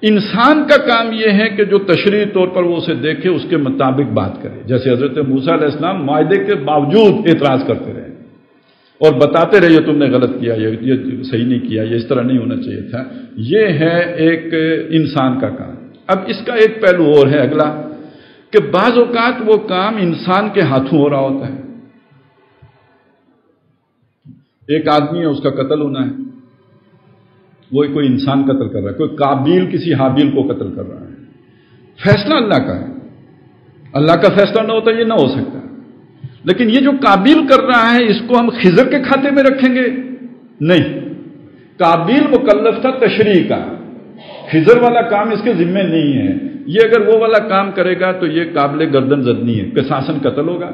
انسان کا کام یہ ہے کہ جو تشریعی طور پر وہ اسے دیکھے اس کے مطابق بات کرے، جیسے حضرت موسیٰ علیہ السلام معاہدے کے باوجود اعتراض کرتے رہے اور بتاتے رہے یہ تم نے غلط کیا، یہ صحیح نہیں کیا، یہ اس طرح نہیں ہونا چاہیے تھا۔ یہ ہے ایک انسان کا کام۔ اب اس کا ایک پہلو اور ہے اگلا کہ بعض اوقات وہ کام انسان کے ہاتھوں ہو رہا ہوتا ہے۔ ایک آدمی ہے، اس کا قتل ہونا ہے، وہ کوئی انسان قتل کر رہا ہے، کوئی قابیل کسی حابیل کو قتل کر رہا ہے، فیصلہ اللہ کا ہے، اللہ کا فیصلہ نہ ہوتا یہ نہ ہو سکتا۔ لیکن یہ جو قابیل کر رہا ہے اس کو ہم خضر کے کھاتے میں رکھیں گے؟ نہیں، قابیل مکلف تھا تشریع کا، خضر والا کام اس کے ذمے نہیں ہے۔ یہ اگر وہ والا کام کرے گا تو یہ قابل گردن زدنی ہے، قصاصاً قتل ہوگا،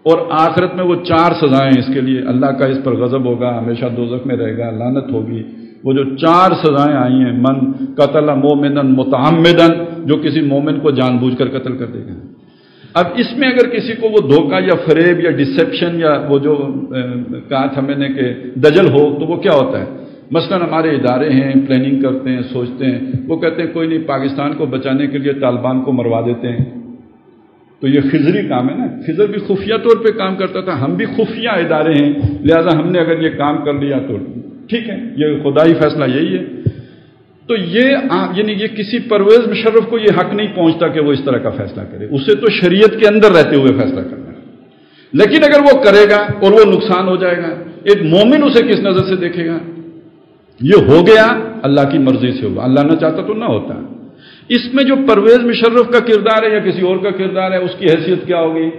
اور آخرت میں وہ 4 سزائیں اس کے لیے، اللہ کا اس پر غضب ہوگا، ہمیشہ دوزخ میں رہے گا، لعنت ہوگی۔ وہ جو 4 سزائیں آئی ہیں، من قتل مومنا متعمدا، جو کسی مومن کو جان بوجھ کر قتل کر دے گا۔ اب اس میں اگر کسی کو وہ دھوکہ یا فریب یا ڈسیپشن یا وہ جو کہا تھا میں نے کہ دجل ہو، تو وہ کیا ہوتا ہے؟ مثلا ہمارے ادارے ہیں، پلاننگ کرتے ہیں، سوچتے ہیں، وہ کہتے ہیں کوئی نہیں، پاکستان کو بچانے کے لیے طالبان کو مروا دیتے ہیں، تو یہ خضری کام ہے نا۔ خضر بھی خفیہ طور پہ کام کرتا تھا، ہم بھی خفیہ ادارے ہیں، لہذا ہم نے اگر یہ کام کر لیا تو ٹھیک ہے، یہ خدائی فیصلہ یہی ہے۔ تو یعنی یہ کسی پرویز مشرف کو یہ حق نہیں پہنچتا کہ وہ اس طرح کا فیصلہ کرے، اسے تو شریعت کے اندر رہتے ہوئے فیصلہ کرنا ہے۔ لیکن اگر وہ کرے گا اور وہ نقصان ہو جائے گا، ایک مومن اسے کس نظر سے دیکھے گا؟ یہ ہو گیا اللہ کی مرضی سے ہوگا، اللہ نہ چاہتا تو نہ ہوتا۔ اس میں جو پرویز مشرف کا کردار ہے یا کسی اور کا کردار ہے، اس کی حیثیت کیا ہوگی؟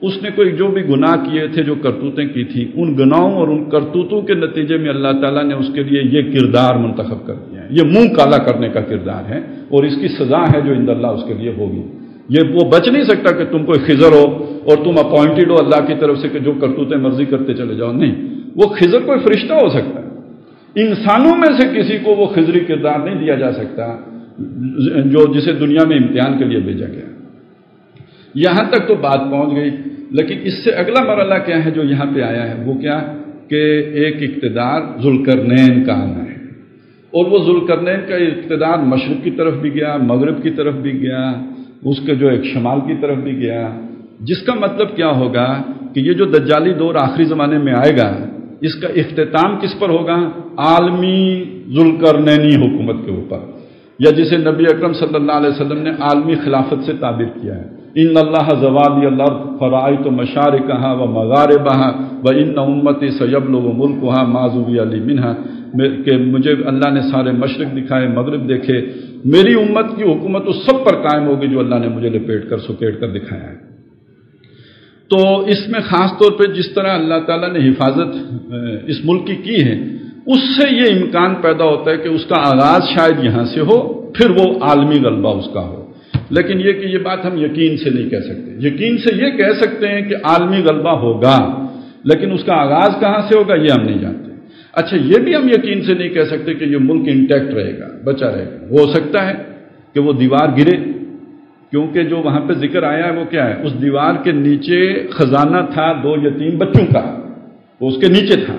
اس نے کوئی جو بھی گناہ کیے تھے، جو کرتوتیں کی تھیں، ان گناہوں اور ان کرتوتوں کے نتیجے میں اللہ تعالیٰ نے اس کے لیے یہ کردار منتخب کر دیا ہے، یہ منہ کالا کرنے کا کردار ہے، اور اس کی سزا ہے جو عند اللہ اس کے لیے ہوگی۔ یہ وہ بچ نہیں سکتا کہ تم کوئی خضر ہو اور تم اپوائنٹڈ ہو اللہ کی طرف سے کہ جو کرتوتیں مرضی کرتے چلے جاؤ، نہیں، وہ خضر کوئی فرشتہ ہو سکتا ہے، انسانوں میں سے کسی کو وہ خضری کردار نہیں دیا جا سکتا جسے دنیا میں امتحان کے لیے بھیجا گیا۔ یہاں تک تو بات پہنچ گئی، لیکن اس سے اگلا مرحلہ کیا ہے جو یہاں پہ آیا ہے؟ وہ کیا کہ ایک اقتدار ذوالقرنین کا آنا ہے، اور وہ ذوالقرنین کا اقتدار مشرق کی طرف بھی گیا، مغرب کی طرف بھی گیا، اس کے جو ایک شمال کی طرف بھی گیا، جس کا مطلب کیا ہوگا کہ یہ جو دجالی دور آخری زمانے میں آئے گا، اس کا اختتام کس پر ہوگا؟ عالمی ذوالقرنینی حکومت کے اوپر، یا جسے نبی اکرم صلی اللہ علیہ وسلم نے عالمی خلافت سے تعبیر کیا ہے، ان اللہ زوالی الارض فرائیت مشارقہا و مغاربہا و ان امتی سیبلغ ملکہا ما زوی علی منہا، کہ مجھے اللہ نے سارے مشرق دکھائے، مغرب دیکھے، میری امت کی حکومت اس سب پر قائم ہوگی جو اللہ نے مجھے لپیٹ کر سکیڑ کر دکھایا ہے۔ تو اس میں خاص طور پہ جس طرح اللہ تعالیٰ نے حفاظت اس ملک کی ہے، اس سے یہ امکان پیدا ہوتا ہے کہ اس کا آغاز شاید یہاں سے ہو، پھر وہ عالمی غلبہ اس کا ہو۔ لیکن یہ کہ یہ بات ہم یقین سے نہیں کہہ سکتے، یقین سے یہ کہہ سکتے ہیں کہ عالمی غلبہ ہوگا، لیکن اس کا آغاز کہاں سے ہوگا یہ ہم نہیں جانتے۔ اچھا، یہ بھی ہم یقین سے نہیں کہہ سکتے کہ یہ ملک انٹیکٹ رہے گا، بچا رہے گا۔ ہو سکتا ہے کہ وہ دیوار گرے، کیونکہ جو وہاں پہ ذکر آیا ہے وہ کیا ہے؟ اس دیوار کے نیچے خزانہ تھا 2 یتیم بچوں کا، وہ اس کے نیچے تھا۔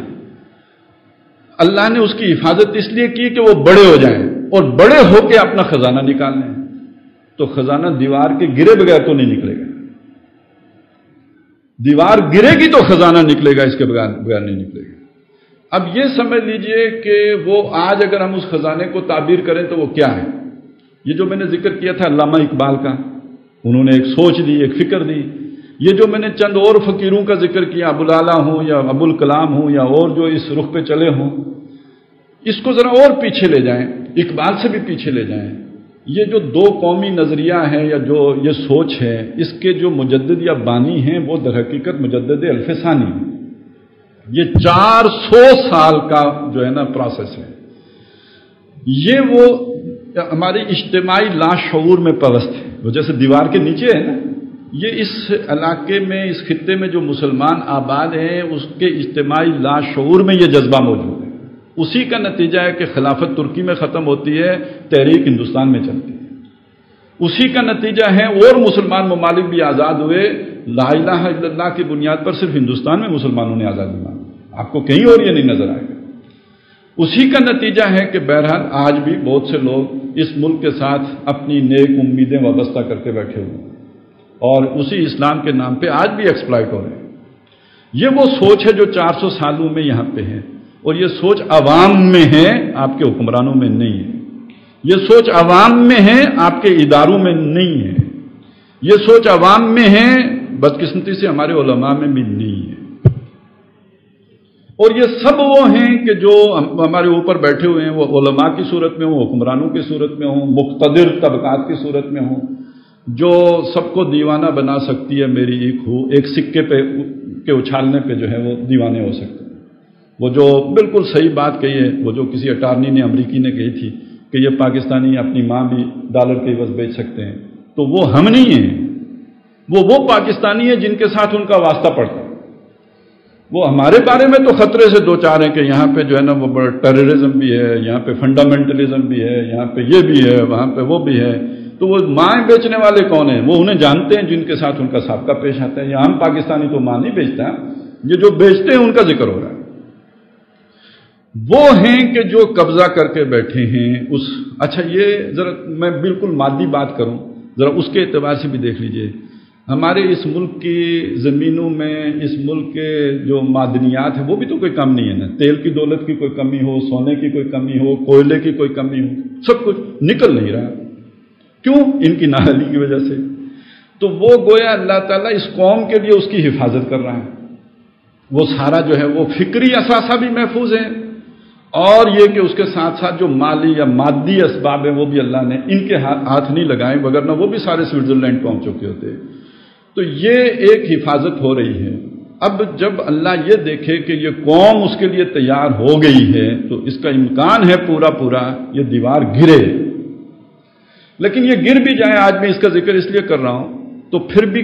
اللہ نے اس کی حفاظت اس لیے کی کہ وہ بڑے ہو جائیں اور بڑے ہو کے اپنا خزانہ نکال لیں، تو خزانہ دیوار کے گرے بغیر تو نہیں نکلے گا، دیوار گرے گی تو خزانہ نکلے گا، اس کے بغیر نہیں نکلے گا۔ اب یہ سمجھ لیجئے کہ وہ آج اگر ہم اس خزانے کو تعبیر کریں تو وہ کیا ہے؟ یہ جو میں نے ذکر کیا تھا علامہ اقبال کا، انہوں نے ایک سوچ دی، ایک فکر دی. یہ جو میں نے چند اور فقیروں کا ذکر کیا، ابوالعلا ہوں یا ابوالکلام ہوں یا اور جو اس رخ پہ چلے ہوں، اس کو ذرا اور پیچھے لے جائیں، اقبال سے بھی پیچھے لے جائیں. یہ جو دو قومی نظریہ ہے یا جو یہ سوچ ہے، اس کے جو مجدد یا بانی ہیں وہ در حقیقت مجدد الف ثانی ہے. یہ 400 سال کا جو ہے نا پروسیس ہے. یہ وہ ہماری اجتماعی لاشعور میں پرست ہے. وہ جیسے دیوار کے نیچے ہے نا، یہ اس علاقے میں، اس خطے میں جو مسلمان آباد ہیں اس کے اجتماعی لاشعور میں یہ جذبہ موجود ہے. اسی کا نتیجہ ہے کہ خلافت ترکی میں ختم ہوتی ہے، تحریک ہندوستان میں چلتی ہے. اسی کا نتیجہ ہے اور مسلمان ممالک بھی آزاد ہوئے. لا الہ الا اللہ کی بنیاد پر صرف ہندوستان میں مسلمانوں نے آزادی مانگی، آپ کو کہیں اور یہ نہیں نظر آئے گا. اسی کا نتیجہ ہے کہ بہرحال آج بھی بہت سے لوگ اس ملک کے ساتھ اپنی نیک امیدیں وابستہ کر کے بیٹھے ہوئے ہیں اور اسی اسلام کے نام پہ آج بھی ایکسپلائٹ ہو رہے ہیں. یہ وہ سوچ ہے جو 400 سالوں میں یہاں پہ ہے، اور یہ سوچ عوام میں ہے، آپ کے حکمرانوں میں نہیں ہے. یہ سوچ عوام میں ہے، آپ کے اداروں میں نہیں ہے. یہ سوچ عوام میں ہے، بدقسمتی سے ہمارے علماء میں بھی نہیں ہے. اور یہ سب وہ ہیں کہ جو ہمارے اوپر بیٹھے ہوئے ہیں، وہ علماء کی صورت میں ہوں، حکمرانوں کی صورت میں ہوں، مقتدر طبقات کی صورت میں ہوں، جو سب کو دیوانہ بنا سکتی ہے. میری ایک سکے پہ کے اچھالنے پہ جو ہے وہ دیوانے ہو سکتے ہیں. وہ جو بالکل صحیح بات کہی ہے، وہ جو کسی اٹارنی نے امریکی نے کہی تھی کہ یہ پاکستانی اپنی ماں بھی ڈالر کے عوض بیچ سکتے ہیں، تو وہ ہم نہیں ہیں. وہ پاکستانی ہیں جن کے ساتھ ان کا واسطہ پڑتا ہے. وہ ہمارے بارے میں تو خطرے سے دو چار ہیں کہ یہاں پہ جو ہے نا وہ بڑا ٹیررزم بھی ہے، یہاں پہ فنڈامنٹلزم بھی ہے، یہاں پہ یہ بھی ہے، وہاں پہ وہ بھی ہے. تو وہ مائیں بیچنے والے کون ہیں؟ وہ انہیں جانتے ہیں جن کے ساتھ ان کا سابقہ پیش آتا ہے. یہاں ہم پاکستانی تو ماں نہیں بیچتا، یہ جو بیچتے ہیں ان کا ذکر ہو رہا ہے. وہ ہیں کہ جو قبضہ کر کے بیٹھے ہیں اچھا یہ ذرا میں بالکل مادی بات کروں، ذرا اس کے اعتبار سے بھی دیکھ لیجئے. ہمارے اس ملک کی زمینوں میں، اس ملک کے جو معدنیات ہیں وہ بھی تو کوئی کم نہیں ہے نا. تیل کی دولت کی کوئی کمی ہو، سونے کی کوئی کمی ہو، کوئلے کی کوئی کمی ہو، سب کچھ نکل نہیں رہا. کیوں؟ ان کی نااہلی کی وجہ سے. تو وہ گویا اللہ تعالیٰ اس قوم کے لیے اس کی حفاظت کر رہا ہے. وہ سارا جو ہے وہ فکری اثاثہ بھی محفوظ ہے، اور یہ کہ اس کے ساتھ ساتھ جو مالی یا مادی اسباب ہیں وہ بھی اللہ نے ان کے ہاتھ نہیں لگائے، وگرنہ وہ بھی سارے سوئٹزرلینڈ پہنچ چکے ہوتے. تو یہ ایک حفاظت ہو رہی ہے. اب جب اللہ یہ دیکھے کہ یہ قوم اس کے لیے تیار ہو گئی ہے تو اس کا امکان ہے پورا یہ دیوار گرے. لیکن یہ گر بھی جائے، آج میں اس کا ذکر اس لیے کر رہا ہوں، تو پھر بھی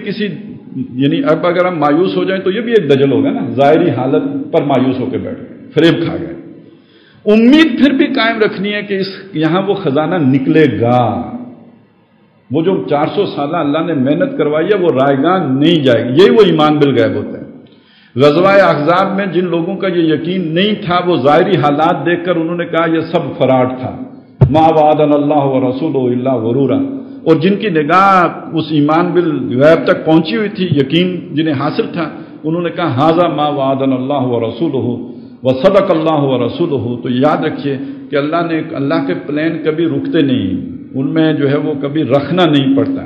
یعنی اب اگر ہم مایوس ہو جائیں تو یہ بھی ایک دجل ہوگا نا. ظاہری حالت پر مایوس ہو کے بیٹھ گئے، فریب کھا گئے. امید پھر بھی قائم رکھنی ہے کہ یہاں وہ خزانہ نکلے گا. وہ جو 400 سالہ اللہ نے محنت کروائی ہے وہ رائے گاں نہیں جائے گی. یہی وہ ایمان بالغیب ہوتا ہے. غزوہ احزاب میں جن لوگوں کا یہ یقین نہیں تھا، وہ ظاہری حالات دیکھ کر انہوں نے کہا یہ سب فراڈ تھا. ما وعدنا اللہ ورسولہ الا غرورا. اور جن کی نگاہ اس ایمان بالغیب تک پہنچی ہوئی تھی، یقین جنہیں حاصل تھا، انہوں نے کہا ھذا ما وعدنا اللہ ورسولہ وصدق اللہ ورسولہ. تو یاد رکھیے کہ اللہ کے پلان کبھی رکتے نہیں، ان میں جو ہے وہ کبھی رکھنا نہیں پڑتا.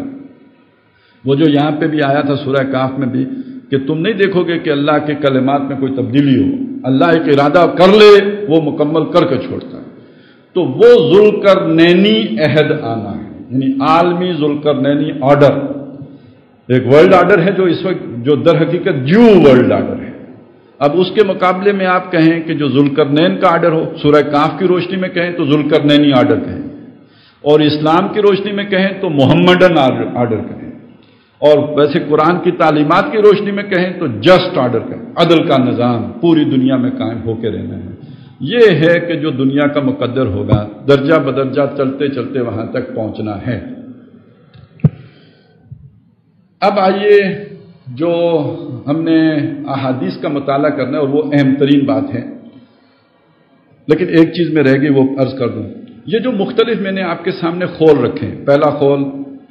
وہ جو یہاں پہ بھی آیا تھا سورہ کاف میں بھی کہ تم نہیں دیکھو گے کہ اللہ کے کلمات میں کوئی تبدیلی ہو. اللہ ایک ارادہ کر لے وہ مکمل کر کے چھوڑتا ہے. تو وہ ذوالقرنینی عہد آنا ہے، یعنی عالمی ذوالقرنینی آرڈر. ایک ورلڈ آرڈر ہے جو اس وقت جو در حقیقت ورلڈ آرڈر ہے. اب اس کے مقابلے میں آپ کہیں کہ جو ذوالقرنین کا آرڈر ہو، سورہ کاف کی روشنی میں کہیں تو ذوالقرنینی آرڈر کہیں، اور اسلام کی روشنی میں کہیں تو محمدن آرڈر کہیں، اور ویسے قرآن کی تعلیمات کی روشنی میں کہیں تو جسٹ آرڈر کہیں. عدل کا نظام پوری دنیا میں قائم ہو کے رہنا ہے. یہ ہے کہ جو دنیا کا مقدر ہوگا، درجہ بدرجہ چلتے چلتے وہاں تک پہنچنا ہے. اب آئیے جو ہم نے احادیث کا مطالعہ کرنا ہے، اور وہ اہم ترین بات ہے، لیکن ایک چیز میں رہ گئی وہ عرض کر دوں. یہ جو مختلف میں نے آپ کے سامنے خول رکھے، پہلا خول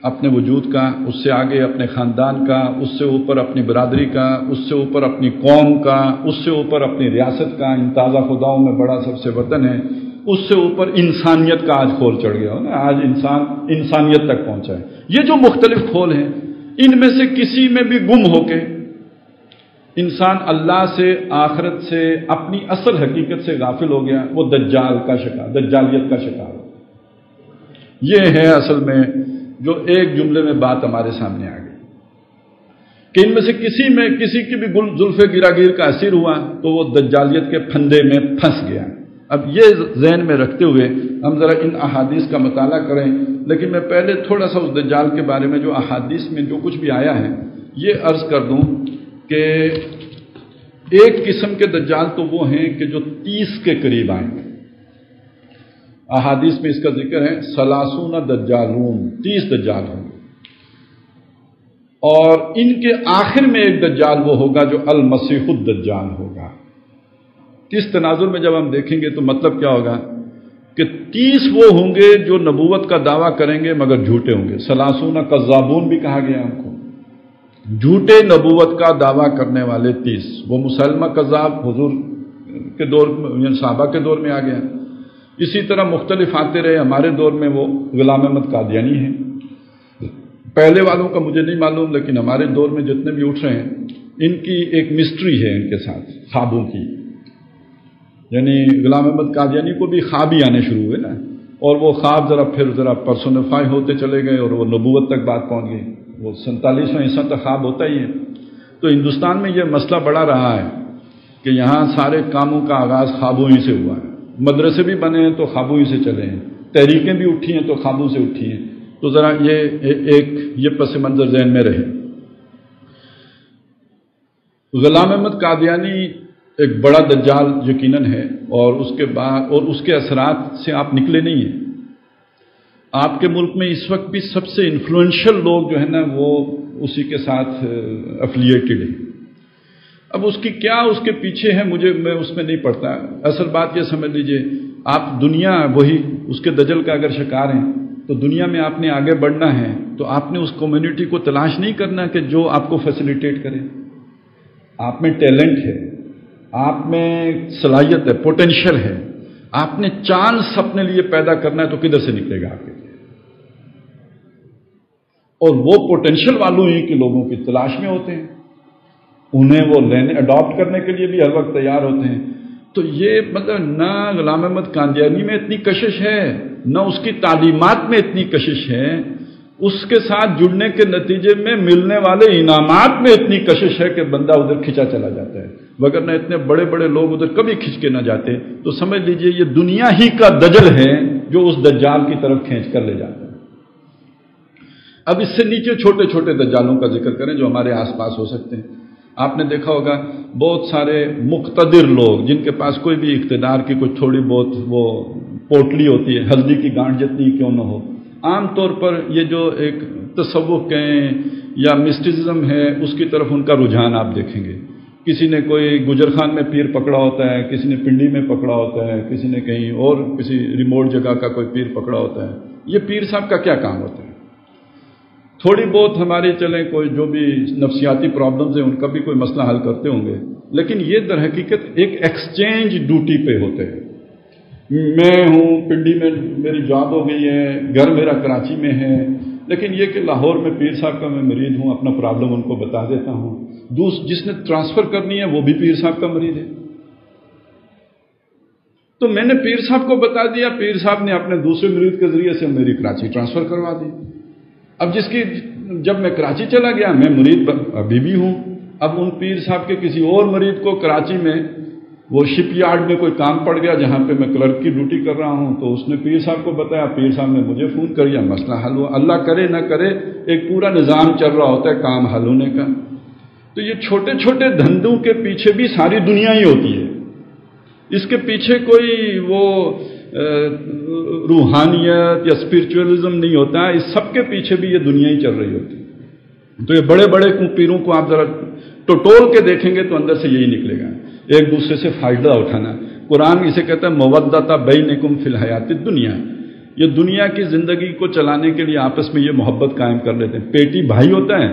اپنے وجود کا، اس سے آگے اپنے خاندان کا، اس سے اوپر اپنی برادری کا، اس سے اوپر اپنی قوم کا، اس سے اوپر اپنی ریاست کا. ان تازہ خداؤں میں بڑا سب سے وطن ہے. اس سے اوپر انسانیت کا آج کھول چڑھ گیا ہو نا، آج انسان انسانیت تک پہنچا ہے۔ یہ جو مختلف کھول ہیں، ان میں سے کسی میں بھی گم ہو کے انسان اللہ سے، آخرت سے، اپنی اصل حقیقت سے غافل ہو گیا، وہ دجال کا شکار، دجالیت کا شکار ہو۔ یہ ہے اصل میں جو ایک جملے میں بات ہمارے سامنے آ گئی کہ ان میں سے کسی کی بھی زلف گراگیر کا اثر ہوا تو وہ دجالیت کے پھندے میں پھنس گیا۔ اب یہ ذہن میں رکھتے ہوئے ہم ذرا ان احادیث کا مطالعہ کریں، لیکن میں پہلے تھوڑا سا اس دجال کے بارے میں جو احادیث میں جو کچھ بھی آیا ہے یہ عرض کر دوں کہ ایک قسم کے دجال تو وہ ہیں کہ جو 30 کے قریب آئیں گے۔ احادیث میں اس کا ذکر ہے 30 دجالون، 30 دجال ہوں گے، اور ان کے آخر میں ایک دجال وہ ہوگا جو المسیح الدجال ہوگا۔ کس تناظر میں جب ہم دیکھیں گے تو مطلب کیا ہوگا کہ 30 وہ ہوں گے جو نبوت کا دعویٰ کریں گے مگر جھوٹے ہوں گے۔ 30 کذابون بھی کہا گیا ہم کو، جھوٹے نبوت کا دعویٰ کرنے والے 30۔ وہ مسلمہ کذاب حضور کے دور میں، صحابہ کے دور میں آ گیا، اسی طرح مختلف آتے رہے۔ ہمارے دور میں وہ غلام احمد قادیانی ہیں، پہلے والوں کا مجھے نہیں معلوم، لیکن ہمارے دور میں جتنے بھی اٹھ رہے ہیں ان کی ایک مسٹری ہے ان کے ساتھ خوابوں کی، یعنی غلام احمد قادیانی کو بھی خواب ہی آنے شروع ہوئے نا، اور وہ خواب ذرا پرسونیفائی ہوتے چلے گئے اور وہ نبوت تک بات پہنچ گئی۔ وہ 47واں حصہ تک خواب ہوتا ہی ہے۔ تو ہندوستان میں یہ مسئلہ بڑا رہا ہے کہ یہاں سارے کاموں کا آغاز خوابوں ہی سے ہوا ہے، مدرسے بھی بنے ہیں تو خوابوں ہی سے چلے ہیں، تحریکیں بھی اٹھی ہیں تو خوابوں سے اٹھی ہیں۔ تو ذرا یہ پس منظر ذہن میں رہے۔ غلام احمد قادیانی ایک بڑا دجال یقیناً ہے، اور اس کے اثرات سے آپ نکلے نہیں ہیں۔ آپ کے ملک میں اس وقت بھی سب سے انفلوئنشل لوگ جو ہے نا وہ اسی کے ساتھ افیلیٹڈ ہیں۔ اب اس کے پیچھے ہے میں اس میں نہیں پڑتا۔ اصل بات یہ سمجھ لیجئے، آپ دنیا وہی اس کے دجل کا اگر شکار ہیں تو دنیا میں آپ نے آگے بڑھنا ہے تو آپ نے اس کمیونٹی کو تلاش نہیں کرنا کہ جو آپ کو فیسیلیٹیٹ کرے۔ آپ میں ٹیلنٹ ہے، آپ میں صلاحیت ہے، پوٹینشل ہے، آپ نے چانس اپنے لیے پیدا کرنا ہے تو کدھر سے نکلے گا آپ کے لیے؟ اور وہ پوٹینشل والوں ہی کے لوگوں کی تلاش میں ہوتے ہیں، انہیں وہ اڈاپٹ کرنے کے لیے بھی ہر وقت تیار ہوتے ہیں۔ تو یہ مطلب نہ غلام احمد قادیانی میں اتنی کشش ہے، نہ اس کی تعلیمات میں اتنی کشش ہے، اس کے ساتھ جڑنے کے نتیجے میں ملنے والے انعامات میں اتنی کشش ہے کہ بندہ ادھر کھینچا چلا جاتا ہے، وگرنہ اتنے بڑے بڑے لوگ ادھر کبھی کھینچ کے نہ جاتے۔ تو سمجھ لیجئے یہ دنیا ہی کا دجل ہے جو اس دجال کی طرف کھینچ کر لے جاتا ہے۔ اب اس سے نیچے چھوٹے چھوٹے دجالوں کا ذکر کریں جو ہمارے آس پاس ہو سکتے ہیں۔ آپ نے دیکھا ہوگا بہت سارے مقتدر لوگ جن کے پاس کوئی بھی اقتدار کی کوئی تھوڑی بہت وہ پوٹلی ہوتی ہے، ہلدی کی گانٹھ جتنی کیوں نہ ہو، عام طور پر یہ جو ایک تصوف کہیں یا مسٹسزم ہے اس کی طرف ان کا رجحان آپ دیکھیں گے۔ کسی نے کوئی گجر خان میں پیر پکڑا ہوتا ہے، کسی نے پنڈی میں پکڑا ہوتا ہے، کسی نے کہیں اور کسی ریموٹ جگہ کا کوئی پیر پکڑا ہوتا ہے۔ یہ پیر صاحب کا کیا کام ہوتا ہے؟ تھوڑی بہت ہماری چلیں کوئی جو بھی نفسیاتی پرابلمز ہیں ان کا بھی کوئی مسئلہ حل کرتے ہوں گے، لیکن یہ در حقیقت ایک ایکسچینج ڈیوٹی پہ ہوتے ہیں۔ میں ہوں پنڈی میں میری جاب ہو گئی ہے، گھر میرا کراچی میں ہے، لیکن یہ کہ لاہور میں پیر صاحب کا میں مرید ہوں، اپنا پرابلم ان کو بتا دیتا ہوں۔ جس نے ٹرانسفر کرنی ہے وہ بھی پیر صاحب کا مرید ہے، تو میں نے پیر صاحب کو بتا دیا، پیر صاحب نے اپنے دوسرے مرید کے ذریعے سے میری کراچی ٹرانسفر کروا دی۔ اب جب میں کراچی چلا گیا، میں مرید ابھی بھی ہوں، اب ان پیر صاحب کے کسی اور مرید کو کراچی میں وہ شپ یارڈ میں کوئی کام پڑ گیا جہاں پہ میں کلرک کی ڈیوٹی کر رہا ہوں، تو اس نے پیر صاحب کو بتایا، پیر صاحب نے مجھے فون کر دیا، مسئلہ حل ہوا۔ اللہ کرے نہ کرے ایک پورا نظام چل رہا ہوتا ہے کام حل ہونے کا۔ تو یہ چھوٹے چھوٹے دھندوں کے پیچھے بھی ساری دنیا ہی ہوتی ہے، اس کے پیچھے کوئی وہ روحانیت یا اسپرچوئلزم نہیں ہوتا ہے، اس سب کے پیچھے بھی یہ دنیا ہی چل رہی ہوتی ہے۔ تو یہ بڑے بڑے پیروں کو آپ ذرا ٹٹول کے دیکھیں گے تو اندر سے یہی نکلے گا، ایک دوسرے سے فائدہ اٹھانا۔ قرآن اسے کہتا ہے مودۃ بینکم فی الحیات الدنیا، یہ دنیا کی زندگی کو چلانے کے لیے آپس میں یہ محبت قائم کر لیتے ہیں۔ پیٹی بھائی ہوتا ہے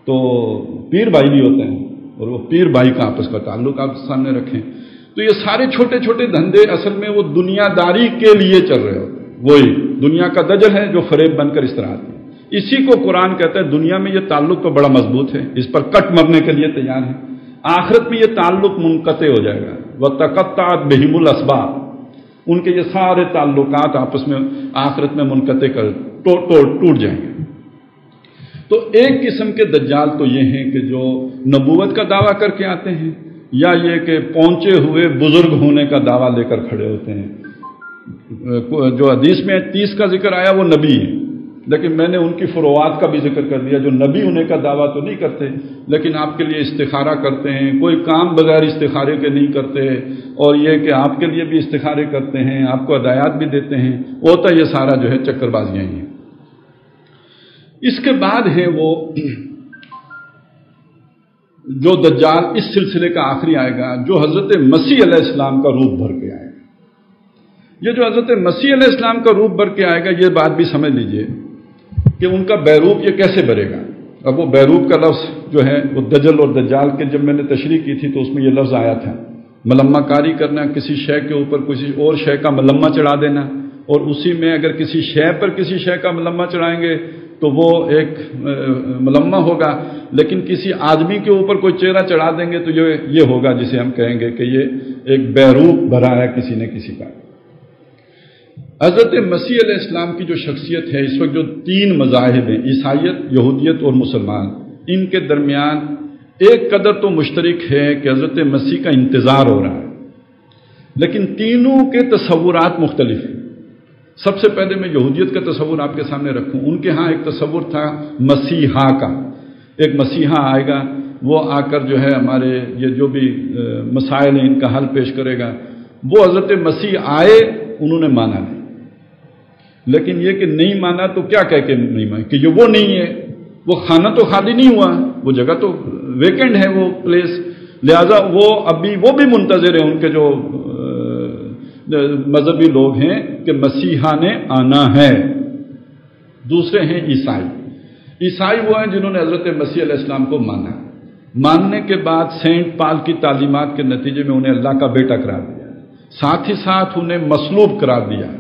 تو پیر بھائی بھی ہوتے ہیں، اور وہ پیر بھائی کا آپس کا تعلق آپ سامنے رکھیں۔ تو یہ سارے چھوٹے چھوٹے دھندے اصل میں وہ دنیا داری کے لیے چل رہے ہوتے ہیں، وہی دنیا کا دجل ہے جو فریب بن کر اس طرح آتی ہے۔ اسی کو قرآن کہتا ہے دنیا میں یہ تعلق تو بڑا مضبوط ہے، اس پر کٹ مرنے کے لیے تیار ہے، آخرت میں یہ تعلق منقطع ہو جائے گا، وَتَقَطَّعَتْ بِهِمُ الْأَسْبَابُ، ان کے یہ سارے تعلقات آپس میں آخرت میں منقطع کر ٹوٹ جائیں گے۔ تو ایک قسم کے دجال تو یہ ہیں کہ جو نبوت کا دعویٰ کر کے آتے ہیں، یا یہ کہ پہنچے ہوئے بزرگ ہونے کا دعویٰ لے کر کھڑے ہوتے ہیں۔ جو حدیث میں 30 کا ذکر آیا وہ نبی ہے، لیکن میں نے ان کی فروعات کا بھی ذکر کر دیا، جو نبی ہونے کا دعویٰ تو نہیں کرتے لیکن آپ کے لیے استخارہ کرتے ہیں، کوئی کام بغیر استخارے کے نہیں کرتے، اور یہ کہ آپ کے لیے بھی استخارے کرتے ہیں، آپ کو ہدایات بھی دیتے ہیں، ہوتا یہ سارا جو ہے چکر بازیاں ہی ہیں۔ اس کے بعد ہے وہ جو دجال اس سلسلے کا آخری آئے گا، جو حضرت مسیح علیہ السلام کا روپ بھر کے آئے گا۔ یہ جو حضرت مسیح علیہ السلام کا روپ بھر کے آئے گا، یہ بات بھی سمجھ لیجئے کہ ان کا بیروپ یہ کیسے بھرے گا۔ اب وہ بیروپ کا لفظ جو ہے وہ دجل اور دجال کے جب میں نے تشریح کی تھی تو اس میں یہ لفظ آیا تھا، ملمہ کاری کرنا، کسی شے کے اوپر کسی اور شے کا ملمہ چڑھا دینا، اور اسی میں اگر کسی شے پر کسی شے کا ملمہ چڑھائیں گے تو وہ ایک ملمہ ہوگا، لیکن کسی آدمی کے اوپر کوئی چہرہ چڑھا دیں گے تو یہ ہوگا جسے ہم کہیں گے کہ یہ ایک بیروپ بھرا ہے کسی نے کسی کا۔ حضرت مسیح علیہ السلام کی جو شخصیت ہے، اس وقت جو 3 مذاہب ہیں، عیسائیت، یہودیت اور مسلمان، ان کے درمیان ایک قدر تو مشترک ہے کہ حضرت مسیح کا انتظار ہو رہا ہے، لیکن تینوں کے تصورات مختلف ہیں۔ سب سے پہلے میں یہودیت کا تصور آپ کے سامنے رکھوں۔ ان کے ہاں ایک تصور تھا مسیحا کا، ایک مسیحا آئے گا، وہ آ کر جو ہے ہمارے یہ جو بھی مسائل ہیں ان کا حل پیش کرے گا۔ وہ حضرت مسیح آئے، انہوں نے مانا نہیں، لیکن یہ کہ نہیں مانا تو کیا کہہ کے نہیں مانا کہ یہ وہ نہیں ہے، وہ خانہ تو خالی نہیں ہوا، وہ جگہ تو ویکنڈ ہے، وہ پلیس، لہذا وہ ابھی وہ بھی منتظر ہیں، ان کے جو مذہبی لوگ ہیں کہ مسیحا نے آنا ہے۔ دوسرے ہیں عیسائی۔ عیسائی وہ ہیں جنہوں نے حضرت مسیح علیہ السلام کو مانا، ماننے کے بعد سینٹ پال کی تعلیمات کے نتیجے میں انہیں اللہ کا بیٹا قرار دیا، ساتھ ہی ساتھ انہیں مصلوب قرار دیا،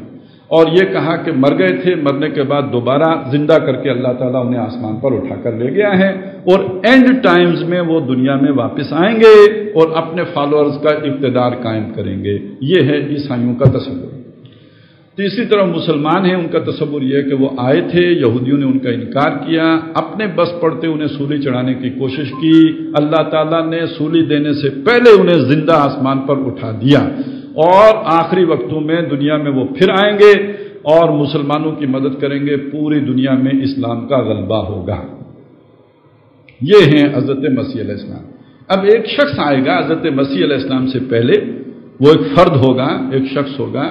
اور یہ کہا کہ مر گئے تھے، مرنے کے بعد دوبارہ زندہ کر کے اللہ تعالیٰ انہیں آسمان پر اٹھا کر لے گیا ہے، اور اینڈ ٹائمز میں وہ دنیا میں واپس آئیں گے اور اپنے فالوورز کا اقتدار قائم کریں گے۔ یہ ہے عیسائیوں کا تصور۔ تیسری طرف مسلمان ہیں، ان کا تصور یہ ہے کہ وہ آئے تھے، یہودیوں نے ان کا انکار کیا، اپنے بس پڑتے انہیں سولی چڑھانے کی کوشش کی، اللہ تعالیٰ نے سولی دینے سے پہلے انہیں زندہ آسمان پر اٹھا دیا، اور آخری وقتوں میں دنیا میں وہ پھر آئیں گے اور مسلمانوں کی مدد کریں گے، پوری دنیا میں اسلام کا غلبہ ہوگا۔ یہ ہیں حضرت مسیح علیہ السلام۔ اب ایک شخص آئے گا حضرت مسیح علیہ السلام سے پہلے، وہ ایک فرد ہوگا، ایک شخص ہوگا،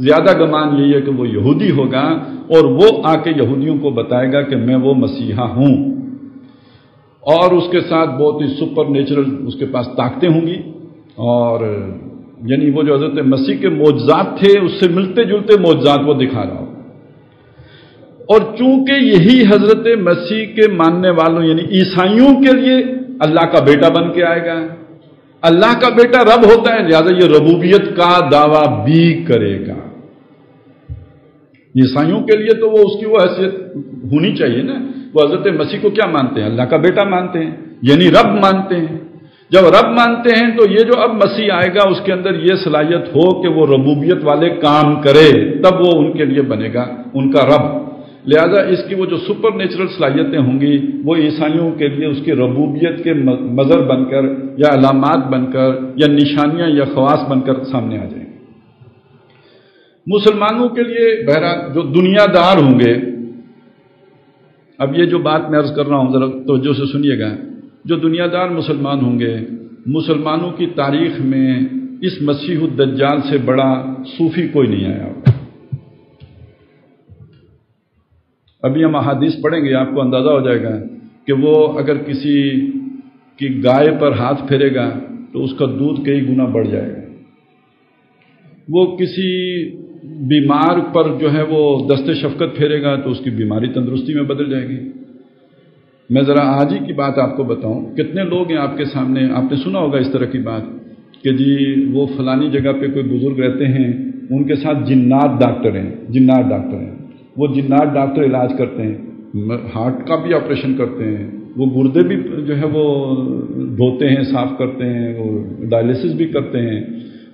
زیادہ گمان یہی ہے کہ وہ یہودی ہوگا، اور وہ آ کے یہودیوں کو بتائے گا کہ میں وہ مسیحا ہوں، اور اس کے ساتھ بہت ہی سپر نیچرل اس کے پاس طاقتیں ہوں گی، اور یعنی وہ جو حضرت مسیح کے معجزات تھے اس سے ملتے جلتے معجزات وہ دکھا رہا ہو۔ اور چونکہ یہی حضرت مسیح کے ماننے والوں یعنی عیسائیوں کے لیے اللہ کا بیٹا بن کے آئے گا، اللہ کا بیٹا رب ہوتا ہے، لہذا یہ ربوبیت کا دعویٰ بھی کرے گا۔ عیسائیوں کے لیے تو وہ اس کی وہ حیثیت ہونی چاہیے نا، وہ حضرت مسیح کو کیا مانتے ہیں؟ اللہ کا بیٹا مانتے ہیں، یعنی رب مانتے ہیں۔ جب رب مانتے ہیں تو یہ جو اب مسیح آئے گا اس کے اندر یہ صلاحیت ہو کہ وہ ربوبیت والے کام کرے، تب وہ ان کے لیے بنے گا ان کا رب۔ لہذا اس کی وہ جو سپر نیچرل صلاحیتیں ہوں گی وہ عیسائیوں کے لیے اس کی ربوبیت کے مظہر بن کر یا علامات بن کر یا نشانیاں یا خواص بن کر سامنے آ جائیں گے۔ مسلمانوں کے لیے بہرحال جو دنیا دار ہوں گے، اب یہ جو بات میں عرض کر رہا ہوں ذرا توجہ سے سنیے گا، جو دنیا دار مسلمان ہوں گے، مسلمانوں کی تاریخ میں اس مسیح الدجال سے بڑا صوفی کوئی نہیں آیا ہوگا۔ ابھی ہم احادیث پڑھیں گے، آپ کو اندازہ ہو جائے گا کہ وہ اگر کسی کی گائے پر ہاتھ پھیرے گا تو اس کا دودھ کئی گنا بڑھ جائے گا، وہ کسی بیمار پر جو ہے وہ دست شفقت پھیرے گا تو اس کی بیماری تندرستی میں بدل جائے گی۔ میں ذرا آج ہی کی بات آپ کو بتاؤں، کتنے لوگ ہیں آپ کے سامنے، آپ نے سنا ہوگا اس طرح کی بات کہ جی وہ فلانی جگہ پہ کوئی بزرگ رہتے ہیں، ان کے ساتھ جنات ڈاکٹر ہیں، وہ جنات ڈاکٹر علاج کرتے ہیں، ہارٹ کا بھی آپریشن کرتے ہیں، وہ گردے بھی جو ہے وہ دھوتے ہیں، صاف کرتے ہیں، وہ ڈائلیسس بھی کرتے ہیں،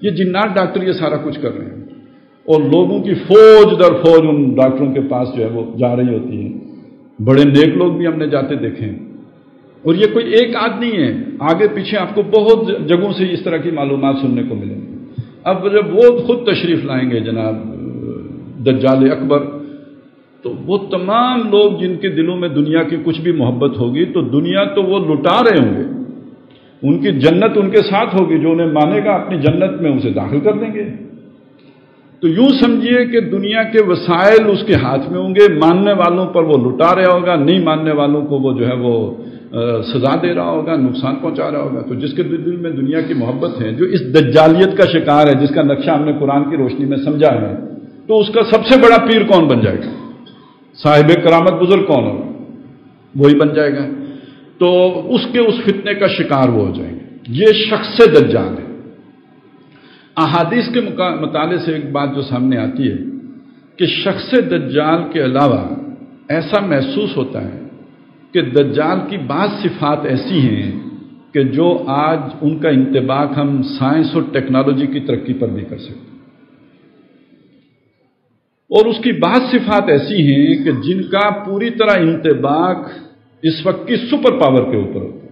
یہ جنات ڈاکٹر یہ سارا کچھ کر رہے ہیں، اور لوگوں کی فوج در فوج ان ڈاکٹروں کے پاس جو ہے وہ جا رہی ہوتی ہے، بڑے نیک لوگ بھی ہم نے جاتے دیکھے ہیں، اور یہ کوئی ایک آدمی ہے، آگے پیچھے آپ کو بہت جگہوں سے اس طرح کی معلومات سننے کو ملیں گی۔ اب جب وہ خود تشریف لائیں گے جناب دجال اکبر، تو وہ تمام لوگ جن کے دلوں میں دنیا کی کچھ بھی محبت ہوگی تو دنیا تو وہ لٹا رہے ہوں گے، ان کی جنت ان کے ساتھ ہوگی، جو انہیں مانے گا اپنی جنت میں اسے داخل کر دیں گے۔ تو یوں سمجھیے کہ دنیا کے وسائل اس کے ہاتھ میں ہوں گے، ماننے والوں پر وہ لٹا رہا ہوگا، نہیں ماننے والوں کو وہ جو ہے وہ سزا دے رہا ہوگا، نقصان پہنچا رہا ہوگا۔ تو جس کے دل میں دنیا کی محبت ہے، جو اس دجالیت کا شکار ہے، جس کا نقشہ ہم نے قرآن کی روشنی میں سمجھا ہے، تو اس کا سب سے بڑا پیر کون بن جائے گا؟ صاحب کرامت بزرگ کون ہوگا؟ وہی بن جائے گا۔ تو اس فتنے کا شکار وہ ہو جائیں گے۔ یہ شخص دجال ہے۔ احادیث کے مطالعے سے ایک بات جو سامنے آتی ہے کہ شخص دجال کے علاوہ ایسا محسوس ہوتا ہے کہ دجال کی بعض صفات ایسی ہیں کہ جو آج ان کا انطباق ہم سائنس اور ٹیکنالوجی کی ترقی پر بھی کر سکتے ہیں، اور اس کی بعض صفات ایسی ہیں کہ جن کا پوری طرح انطباق اس وقت کی سپر پاور کے اوپر ہوتا ہے۔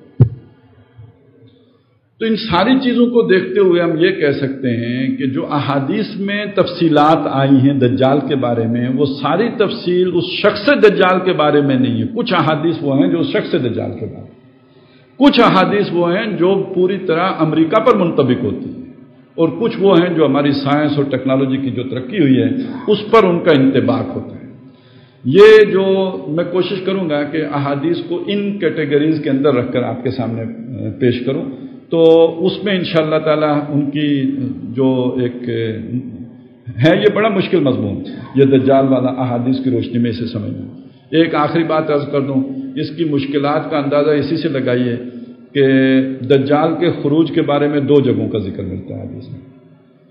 تو ان ساری چیزوں کو دیکھتے ہوئے ہم یہ کہہ سکتے ہیں کہ جو احادیث میں تفصیلات آئی ہیں دجال کے بارے میں، وہ ساری تفصیل اس شخص دجال کے بارے میں نہیں ہے۔ کچھ احادیث وہ ہیں جو شخص دجال کے بارے میں، کچھ احادیث وہ ہیں جو پوری طرح امریکہ پر منطبق ہوتی ہیں، اور کچھ وہ ہیں جو ہماری سائنس اور ٹیکنالوجی کی جو ترقی ہوئی ہے اس پر ان کا انطباق ہوتا ہے۔ یہ جو میں کوشش کروں گا کہ احادیث کو ان کیٹیگریز کے اندر رکھ کر آپ کے سامنے پیش کروں، تو اس میں انشاءاللہ تعالی ان کی جو ایک ہے، یہ بڑا مشکل مضمون، یہ دجال والا احادیث کی روشنی میں اسے سمجھنا۔ ایک آخری بات عرض کر دوں، اس کی مشکلات کا اندازہ اسی سے لگائیے کہ دجال کے خروج کے بارے میں 2 جگہوں کا ذکر ملتا ہے حدیث میں۔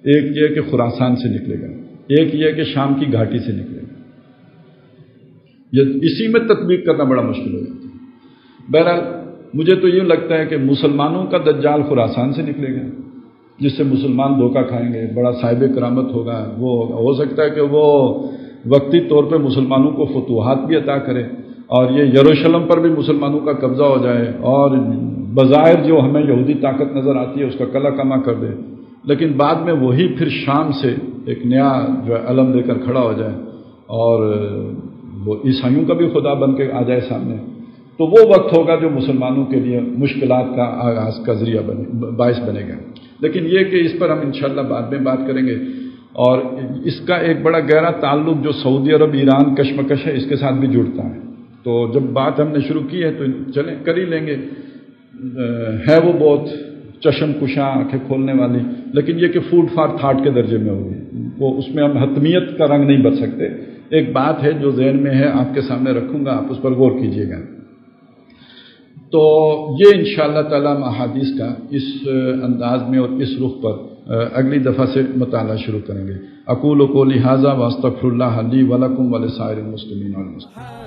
ایک یہ کہ خراسان سے نکلے گا، ایک یہ کہ شام کی گھاٹی سے نکلے گا۔ یہ اسی میں تطبیق کرنا بڑا مشکل ہو جاتا ہے۔ بہرحال مجھے تو یہ لگتا ہے کہ مسلمانوں کا دجال خراسان سے نکلے گا، جس سے مسلمان دھوکہ کھائیں گے، بڑا صاحب کرامت ہوگا، وہ ہو سکتا ہے کہ وہ وقتی طور پہ مسلمانوں کو فتوحات بھی عطا کرے، اور یہ یروشلم پر بھی مسلمانوں کا قبضہ ہو جائے، اور بظاہر جو ہمیں یہودی طاقت نظر آتی ہے اس کا کلا کما کر دے، لیکن بعد میں وہی پھر شام سے ایک نیا جو ہے علم لے کر کھڑا ہو جائے، اور وہ عیسائیوں کا بھی خدا بن کے آ جائے سامنے۔ تو وہ وقت ہوگا جو مسلمانوں کے لیے مشکلات کا آغاز کا ذریعہ باعث بنے گا۔ لیکن یہ کہ اس پر ہم انشاءاللہ بعد میں بات کریں گے، اور اس کا ایک بڑا گہرا تعلق جو سعودی عرب ایران کشمکش ہے اس کے ساتھ بھی جڑتا ہے۔ تو جب بات ہم نے شروع کی ہے تو چلیں کر ہی لیں گے۔ ہے وہ بہت چشم کشاں، آنکھیں کھولنے والی، لیکن یہ کہ فوڈ فار تھاٹ کے درجے میں ہوگی، وہ اس میں ہم حتمیت کا رنگ نہیں بر سکتے۔ ایک بات ہے جو ذہن میں ہے، آپ کے سامنے رکھوں گا، آپ اس پر غور کیجیے گا۔ تو یہ انشاءاللہ تعالی ہم احادیث کا اس انداز میں اور اس رخ پر اگلی دفعہ سے مطالعہ شروع کریں گے۔ اقول قولی ھذا واستغفر اللہ لی ولکم ولسائر المسلمین والمسلمات۔